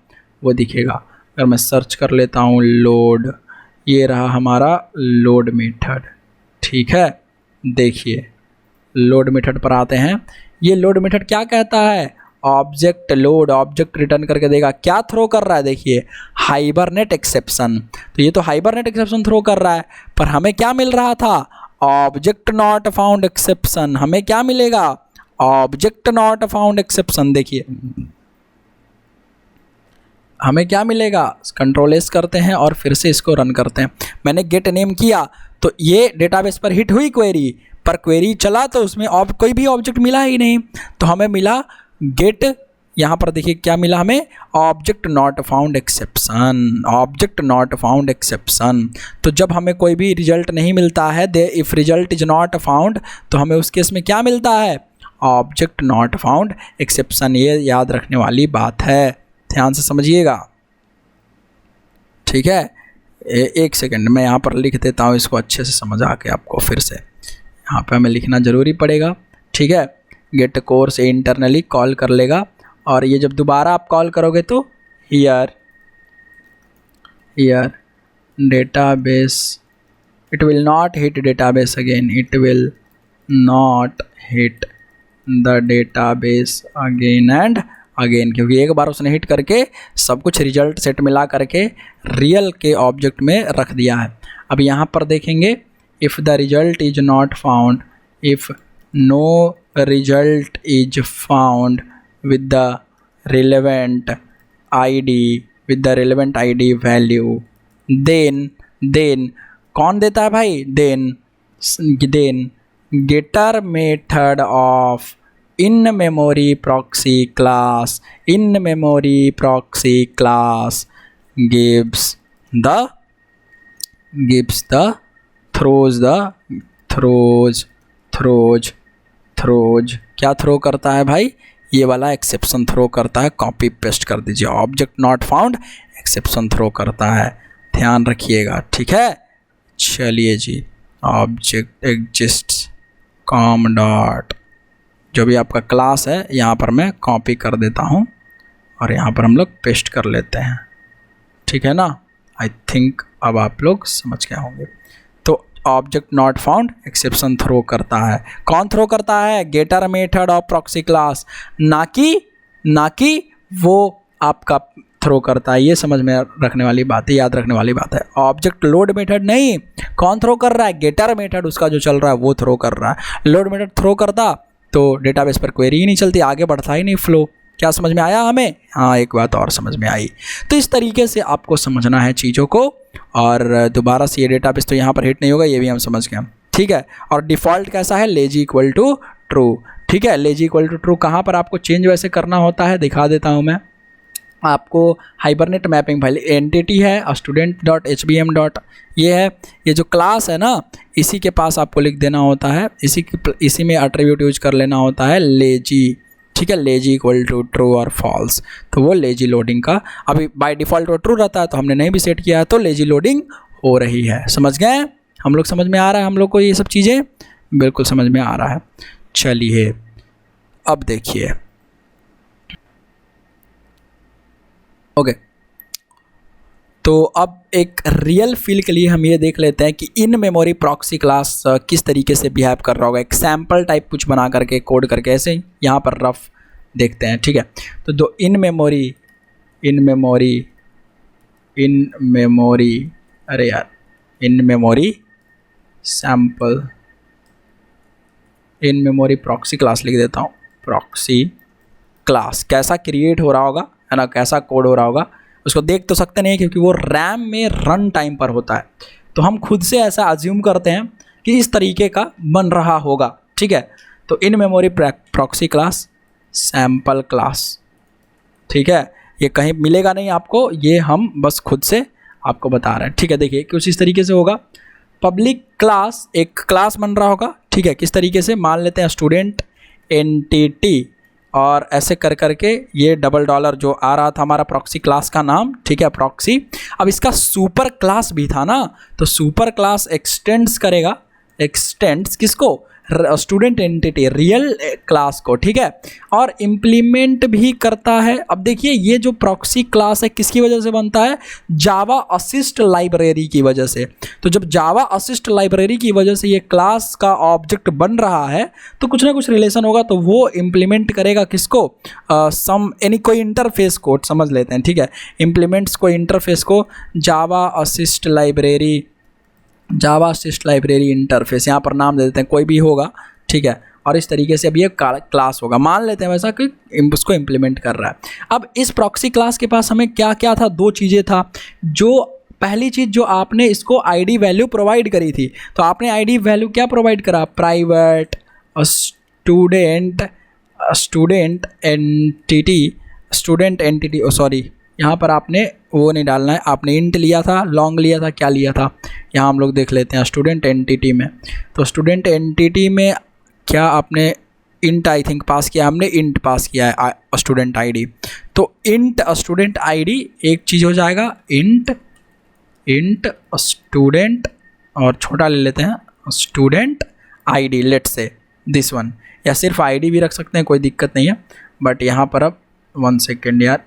वो दिखेगा। अगर मैं सर्च कर लेता हूँ लोड, ये रहा हमारा लोड मेथड, ठीक है। देखिए लोड मेथड पर आते हैं। ये लोड मेथड क्या कहता है? ऑब्जेक्ट लोड, ऑब्जेक्ट रिटर्न करके देगा। क्या थ्रो कर रहा है? देखिए हाइबरनेट एक्सेप्शन। तो ये तो हाइबरनेट एक्सेप्शन थ्रो कर रहा है, पर हमें क्या मिल रहा था? Object not found exception. हमें क्या मिलेगा? Object not found exception. देखिए हमें क्या मिलेगा? कंट्रोल एस करते हैं और फिर से इसको रन करते हैं। मैंने गेट नेम किया तो ये डेटाबेस पर हिट हुई क्वेरी, पर क्वेरी चला तो उसमें कोई भी ऑब्जेक्ट मिला ही नहीं। तो हमें मिला गेट, यहाँ पर देखिए क्या मिला हमें? Object not found exception. Object not found exception. तो जब हमें कोई भी रिजल्ट नहीं मिलता है, if result is not found, तो हमें उस केस में क्या मिलता है? Object not found exception. ये याद रखने वाली बात है, ध्यान से समझिएगा, ठीक है। एक सेकंड मैं यहाँ पर लिख देता हूँ इसको अच्छे से समझा के आपको। फिर से यहाँ पे हमें लिखना ज़रूरी पड़ेगा, ठीक है। गेट कोर्स इंटरनली कॉल कर लेगा, और ये जब दोबारा आप कॉल करोगे तो here database, it will not hit database again, it will not hit the database again and again, क्योंकि एक बार उसने हिट करके सब कुछ रिजल्ट सेट मिला करके रियल के ऑब्जेक्ट में रख दिया है। अब यहाँ पर देखेंगे, if the result is not found, if no result is found with the relevant ID value, then कौन देता है भाई? Then getter method of in memory proxy class gives the throws क्या थ्रो करता है भाई? ये वाला एक्सेप्शन थ्रो करता है। कॉपी पेस्ट कर दीजिए, object not found exception throw करता है, ध्यान रखिएगा, ठीक है। चलिए जी, ऑब्जेक्ट एग्जिस्ट्स कॉम डॉट, जो भी आपका क्लास है यहाँ पर मैं कॉपी कर देता हूँ और यहाँ पर हम लोग पेस्ट कर लेते हैं, ठीक है ना। आई थिंक अब आप लोग समझ गए होंगे। तो object not found exception throw करता है। कौन थ्रो करता है? Getter method of proxy class, ना कि वो आपका थ्रो करता है। ये समझ में रखने वाली बात है, याद रखने वाली बात है। ऑब्जेक्ट लोड मेथड नहीं, कौन थ्रो कर रहा है? गेटर मेथड उसका जो चल रहा है वो थ्रो कर रहा है। लोड मेथड थ्रो करता तो डेटाबेस पर क्वेरी ही नहीं चलती, आगे बढ़ता ही नहीं फ्लो। क्या समझ में आया हमें? हाँ, एक बात और समझ में आई। तो इस तरीके से आपको समझना है चीज़ों को, और दोबारा से ये डेटाबेस तो यहाँ पर हिट नहीं होगा, ये भी हम समझ गए, ठीक है। और डिफ़ॉल्ट कैसा है? लेजी इक्वल टू ट्रू, ठीक है। लेजी इक्वल टू ट्रू कहाँ पर आपको चेंज वैसे करना होता है दिखा देता हूँ मैं आपको। हाइबरनेट मैपिंग फाइल एंटिटी है student.hbm डॉट, ये है, ये जो क्लास है ना, इसी के पास आपको लिख देना होता है, इसी में एट्रीब्यूट यूज कर लेना होता है लेजी, ठीक है। लेजी इक्वल टू ट्रू और फॉल्स, तो वो लेजी लोडिंग का अभी बाय डिफ़ॉल्ट वो ट्रू रहता है, तो हमने नहीं भी सेट किया है तो लेजी लोडिंग हो रही है। समझ गए हम लोग? समझ में आ रहा है हम लोग को ये सब चीज़ें? बिल्कुल समझ में आ रहा है। चलिए अब देखिए, ओके, तो अब एक रियल फील के लिए हम ये देख लेते हैं कि इन मेमोरी प्रॉक्सी क्लास किस तरीके से बिहेव कर रहा होगा। एक सैम्पल टाइप कुछ बना करके कोड करके ऐसे ही यहाँ पर रफ देखते हैं, ठीक है। तो दो इन मेमोरी अरे यार, in memory sample in memory proxy class लिख देता हूँ। प्रॉक्सी क्लास कैसा क्रिएट हो रहा होगा, है ना, कैसा कोड हो रहा होगा उसको देख तो सकते नहीं क्योंकि वो रैम में रन टाइम पर होता है। तो हम खुद से ऐसा अज्यूम करते हैं कि इस तरीके का बन रहा होगा, ठीक है। तो in memory proxy class sample class, ठीक है, ये कहीं मिलेगा नहीं आपको, ये हम बस खुद से आपको बता रहे हैं, ठीक है। देखिए कुछ इस तरीके से होगा। पब्लिक क्लास, एक क्लास बन रहा होगा, ठीक है। किस तरीके से, मान लेते हैं स्टूडेंट एंटिटी, और ऐसे कर करके ये $, जो आ रहा था हमारा प्रॉक्सी क्लास का नाम, ठीक है, प्रॉक्सी। अब इसका सुपर क्लास भी था ना, तो सुपर क्लास एक्सटेंड्स करेगा, एक्सटेंड्स किसको, स्टूडेंट एंटिटी रियल क्लास को, ठीक है, और इम्प्लीमेंट भी करता है। अब देखिए ये जो प्रॉक्सी क्लास है किसकी वजह से बनता है, जावा असिस्ट लाइब्रेरी की वजह से। तो जब जावा असिस्ट लाइब्रेरी की वजह से ये क्लास का ऑब्जेक्ट बन रहा है तो कुछ ना कुछ रिलेशन होगा, तो वो इम्प्लीमेंट करेगा किसको, कोई इंटरफेस को समझ लेते हैं, ठीक है। इम्प्लीमेंट्स कोई इंटरफेस को, जावा असिस्ट लाइब्रेरी इंटरफेस, यहाँ पर नाम दे देते हैं, कोई भी होगा, ठीक है। और इस तरीके से अब ये क्लास होगा, मान लेते हैं वैसा कि उसको इम्प्लीमेंट कर रहा है। अब इस प्रॉक्सी क्लास के पास हमें क्या क्या था, दो चीज़ें था। जो पहली चीज़ जो आपने इसको आईडी वैल्यू प्रोवाइड करी थी, तो आपने आईडी वैल्यू क्या प्रोवाइड करा, प्राइवेट स्टूडेंट एंटिटी, सॉरी यहाँ पर आपने वो नहीं डालना है, आपने इंट लिया था, लॉन्ग लिया था, क्या लिया था, यहाँ हम लोग देख लेते हैं स्टूडेंट एंटिटी में। तो स्टूडेंट एंटिटी में क्या आपने इंट आई थिंक पास किया, हमने इंट पास किया है स्टूडेंट आईडी। तो इंट स्टूडेंट आईडी एक चीज़ हो जाएगा, इंट स्टूडेंट, और छोटा ले लेते हैं स्टूडेंट आईडी, लेट से दिस वन, या सिर्फ आईडी भी रख सकते हैं, कोई दिक्कत नहीं है। बट यहाँ पर अब 1 सेकेंड यार,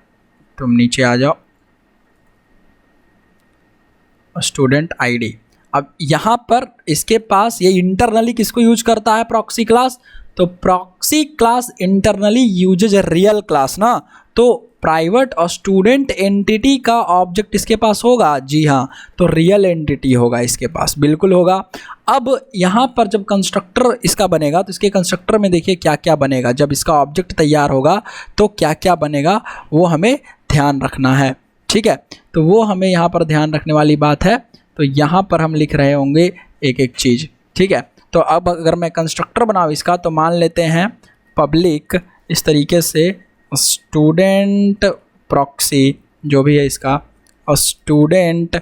तुम नीचे आ जाओ, स्टूडेंट आईडी। अब यहाँ पर इसके पास ये इंटरनली किसको यूज करता है, प्रॉक्सी क्लास। तो proxy class internally uses real class ना, तो प्राइवेट और स्टूडेंट एंटिटी का ऑब्जेक्ट इसके पास होगा, जी हाँ, तो रियल एंटिटी होगा इसके पास, बिल्कुल होगा। अब यहाँ पर जब कंस्ट्रक्टर इसका बनेगा तो इसके कंस्ट्रक्टर में देखिए क्या क्या बनेगा, जब इसका ऑब्जेक्ट तैयार होगा तो क्या क्या बनेगा वो हमें ध्यान रखना है, ठीक है। तो वो हमें यहाँ पर ध्यान रखने वाली बात है। तो यहाँ पर हम लिख रहे होंगे एक एक चीज़, ठीक है। तो अब अगर मैं कंस्ट्रक्टर बनाऊँ इसका, तो मान लेते हैं पब्लिक इस तरीके से स्टूडेंट प्रॉक्सी जो भी है इसका, स्टूडेंट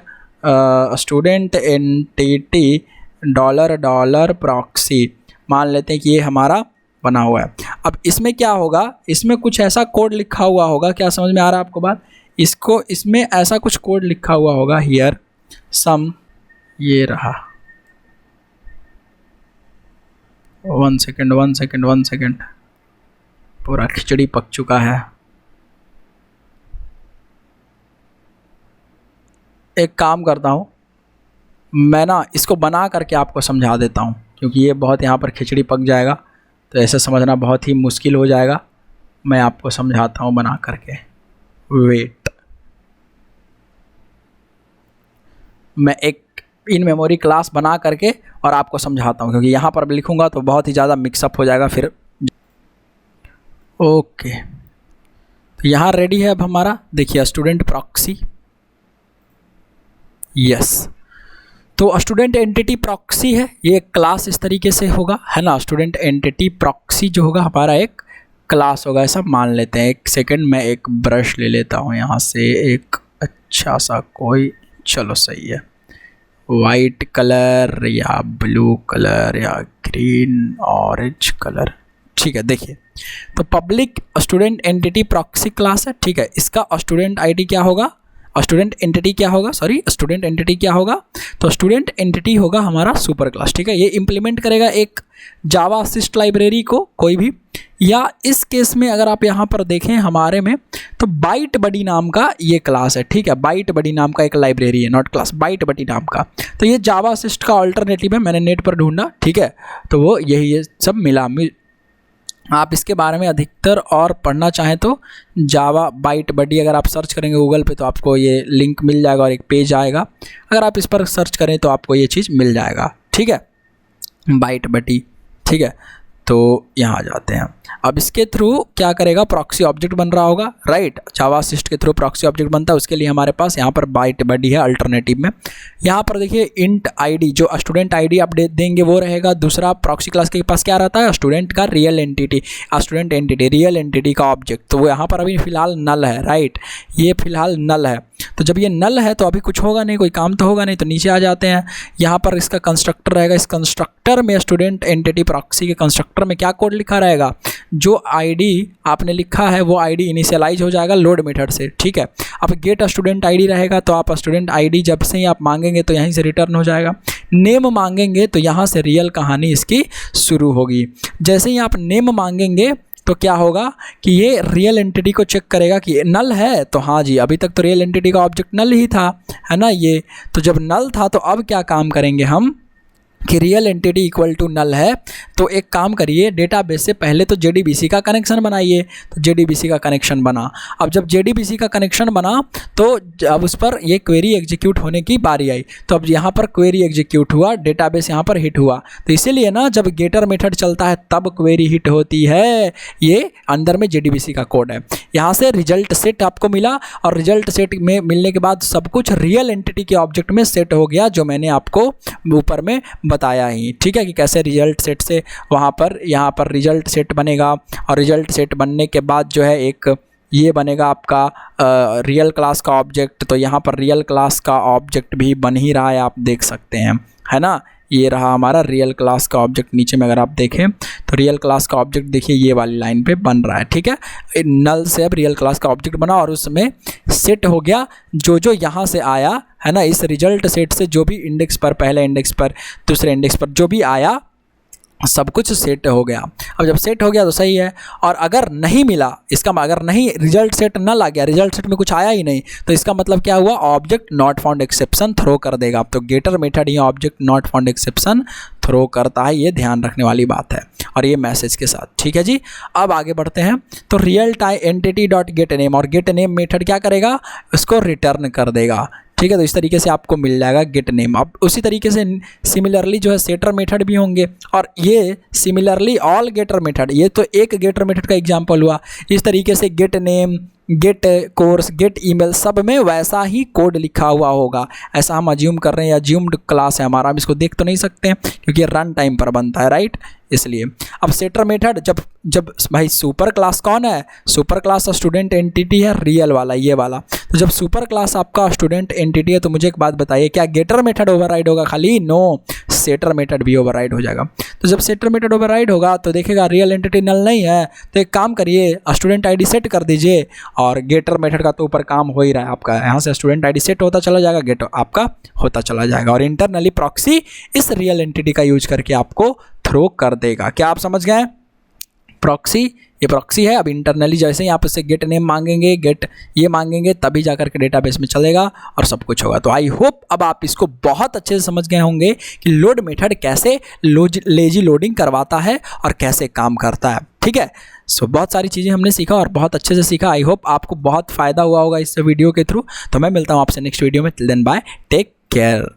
एंटिटी $, प्रॉक्सी, मान लेते हैं कि ये हमारा बना हुआ है। अब इसमें क्या होगा, इसमें कुछ ऐसा कोड लिखा हुआ होगा, क्या समझ में आ रहा है आपको बात, इसमें ऐसा कुछ कोड लिखा हुआ होगा, हियर सम, ये रहा, 1 सेकेंड, पूरा खिचड़ी पक चुका है। एक काम करता हूँ मैं ना, इसको बना करके आपको समझा देता हूँ, क्योंकि ये बहुत यहाँ पर खिचड़ी पक जाएगा, तो ऐसे समझना बहुत ही मुश्किल हो जाएगा। मैं आपको समझाता हूँ बना करके, वेट, मैं एक इन मेमोरी क्लास बना करके और आपको समझाता हूँ, क्योंकि यहाँ पर लिखूँगा तो बहुत ही ज़्यादा मिक्सअप हो जाएगा फिर। ओके, तो यहाँ रेडी है अब हमारा, देखिए स्टूडेंट प्रॉक्सी, यस। तो स्टूडेंट एंटिटी प्रॉक्सी है, ये क्लास इस तरीके से होगा, है ना। स्टूडेंट एंटिटी प्रॉक्सी जो होगा हमारा एक क्लास होगा, ऐसा मान लेते हैं। एक सेकंड, मैं एक ब्रश ले लेता हूँ यहाँ से, एक अच्छा सा कोई, चलो सही है, वाइट कलर या ब्लू कलर या ग्रीन ऑरेंज कलर, ठीक है। देखिए तो public student entity proxy class है, ठीक है। इसका स्टूडेंट आईडी क्या होगा, स्टूडेंट एंटिटी क्या होगा, स्टूडेंट एंटिटी क्या होगा, तो स्टूडेंट एंटिटी होगा हमारा सुपर क्लास, ठीक है। ये इंप्लीमेंट करेगा एक जावा असिस्ट लाइब्रेरी को, कोई भी या इस केस में अगर आप यहाँ पर देखें हमारे में, तो बाइट बडी नाम का ये क्लास है, ठीक है। बाइट बडी नाम का एक लाइब्रेरी है, नॉट क्लास, बाइट बडी नाम का। तो ये जावा असिस्ट का अल्टरनेटिव है, मैंने नेट पर ढूंढा, ठीक है। तो वो यही ये सब मिला। आप इसके बारे में अधिकतर और पढ़ना चाहें तो जावा बाइट बडी अगर आप सर्च करेंगे गूगल पे तो आपको ये लिंक मिल जाएगा और एक पेज आएगा। अगर आप इस पर सर्च करें तो आपको ये चीज़ मिल जाएगा, ठीक है, बाइट बडी, ठीक है। तो यहाँ आ जाते हैं। अब इसके थ्रू क्या करेगा, प्रॉक्सी ऑब्जेक्ट बन रहा होगा, राइट। जावा असिस्ट के थ्रू प्रॉक्सी ऑब्जेक्ट बनता है, उसके लिए हमारे पास यहाँ पर बाइट बडी है अल्टरनेटिव में। यहाँ पर देखिए इंट आईडी, जो स्टूडेंट आईडी आप देंगे वो रहेगा। दूसरा प्रॉक्सी क्लास के पास क्या रहता है, स्टूडेंट का real entity, student entity, real entity का ऑब्जेक्ट। तो वो यहाँ पर अभी फिलहाल नल है, राइट, ये फिलहाल नल है। तो जब ये नल है तो अभी कुछ होगा नहीं, कोई काम तो होगा नहीं। तो नीचे आ जाते हैं, यहाँ पर इसका कंस्ट्रक्टर रहेगा। इस कंस्ट्रक्टर में स्टूडेंट एंटिटी प्रॉक्सी के कंस्ट्रक्टर में क्या कोड लिखा रहेगा, जो आईडी आपने लिखा है वो आईडी इनिशियलाइज हो जाएगा लोड मेथड से, ठीक है। अब गेट स्टूडेंट आईडी रहेगा, तो आप स्टूडेंट आईडी जब से ही आप मांगेंगे तो यहीं से रिटर्न हो जाएगा। नेम मांगेंगे तो यहाँ से रियल कहानी इसकी शुरू होगी। जैसे ही आप नेम मांगेंगे तो क्या होगा कि ये रियल एंटिटी को चेक करेगा कि नल है, तो हाँ जी, अभी तक तो रियल एंटिटी का ऑब्जेक्ट नल ही था, है ना ये। तो जब नल था तो अब क्या काम करेंगे हम कि real entity equal to null है, तो एक काम करिए, डेटाबेस से पहले तो JDBC का कनेक्शन बनाइए। तो JDBC का कनेक्शन बना। अब जब JDBC का कनेक्शन बना तो अब उस पर ये क्वेरी एग्जीक्यूट होने की बारी आई। तो अब यहाँ पर क्वेरी एग्जीक्यूट हुआ, डेटाबेस यहाँ पर हिट हुआ। तो इसीलिए ना जब गेटर मेथड चलता है तब क्वेरी हिट होती है, ये अंदर में JDBC का कोड है। यहाँ से रिजल्ट सेट आपको मिला और रिजल्ट सेट में मिलने के बाद सब कुछ रियल एंटिटी के ऑब्जेक्ट में सेट हो गया, जो मैंने आपको ऊपर में बताया ही, ठीक है, कि कैसे रिजल्ट सेट से वहाँ पर यहाँ पर रिजल्ट सेट बनेगा। और रिजल्ट सेट बनने के बाद जो है एक ये बनेगा आपका रियल क्लास का ऑब्जेक्ट। तो यहाँ पर रियल क्लास का ऑब्जेक्ट भी बन ही रहा है, आप देख सकते हैं, है ना। ये रहा हमारा रियल क्लास का ऑब्जेक्ट। नीचे में अगर आप देखें तो रियल क्लास का ऑब्जेक्ट देखिए ये वाली लाइन पे बन रहा है, ठीक है। नल से अब रियल क्लास का ऑब्जेक्ट बना और उसमें सेट हो गया जो यहाँ से आया, है ना। इस रिजल्ट सेट से जो भी इंडेक्स पर, पहले इंडेक्स पर, दूसरे इंडेक्स पर जो भी आया सब कुछ सेट हो गया। अब जब सेट हो गया तो सही है। और अगर नहीं मिला, इसका अगर नहीं रिजल्ट सेट न ला गया, रिजल्ट सेट में कुछ आया ही नहीं, तो इसका मतलब क्या हुआ, object not found exception throw कर देगा। तो गेटर मेथड ये object not found exception throw करता है, ये ध्यान रखने वाली बात है। और ये मैसेज के साथ, ठीक है जी। अब आगे बढ़ते हैं। तो real time entity dot get name, और गेट नेम मेथड क्या करेगा, उसको रिटर्न कर देगा, ठीक है। तो इस तरीके से आपको मिल जाएगा गेट नेम। अब उसी तरीके से सिमिलरली जो है सेटर मेथड भी होंगे, और ये सिमिलरली ऑल गेटर मेथड, ये तो एक गेटर मेथड का एग्जांपल हुआ। इस तरीके से get name, get course, get email, सब में वैसा ही कोड लिखा हुआ होगा, ऐसा हम अज्यूम कर रहे हैं। अज्यूम्ड क्लास है हमारा, हम इसको देख तो नहीं सकते हैं क्योंकि रन टाइम पर बनता है, राइट, इसलिए। अब सेटर मेथड जब भाई सुपर क्लास कौन है, सुपर क्लास स्टूडेंट एंटिटी है, रियल वाला, ये वाला। तो जब सुपर क्लास आपका स्टूडेंट एंटिटी है तो मुझे एक बात बताइए, क्या गेटर मेथड ओवरराइड होगा खाली? नो, सेटर मेथड भी ओवरराइड हो जाएगा। तो जब सेटर मेथड ओवरराइड होगा तो देखेगा रियल एंटिटी नल नहीं है, तो एक काम करिए, स्टूडेंट आईडी सेट कर दीजिए, और गेटर मेथड का तो ऊपर काम हो ही रहा है आपका, यहाँ से स्टूडेंट आईडी सेट होता चला जाएगा, गेट आपका होता चला जाएगा, और इंटरनली प्रॉक्सी इस रियल एंटिटी का यूज करके आपको थ्रो कर देगा। क्या आप समझ गए? प्रॉक्सी, ये प्रॉक्सी है। अब इंटरनली जैसे ही आप इससे गेट नेम मांगेंगे, गेट ये मांगेंगे, तभी जाकर के डेटाबेस में चलेगा और सब कुछ होगा। तो आई होप अब आप इसको बहुत अच्छे से समझ गए होंगे कि लोड मेथड कैसे लेजी लोडिंग करवाता है और कैसे काम करता है, ठीक है। सो बहुत सारी चीज़ें हमने सीखा और बहुत अच्छे से सीखा। आई होप आपको बहुत फ़ायदा हुआ होगा इस वीडियो के थ्रू। तो मैं मिलता हूँ आपसे नेक्स्ट वीडियो में। Till then bye, take care.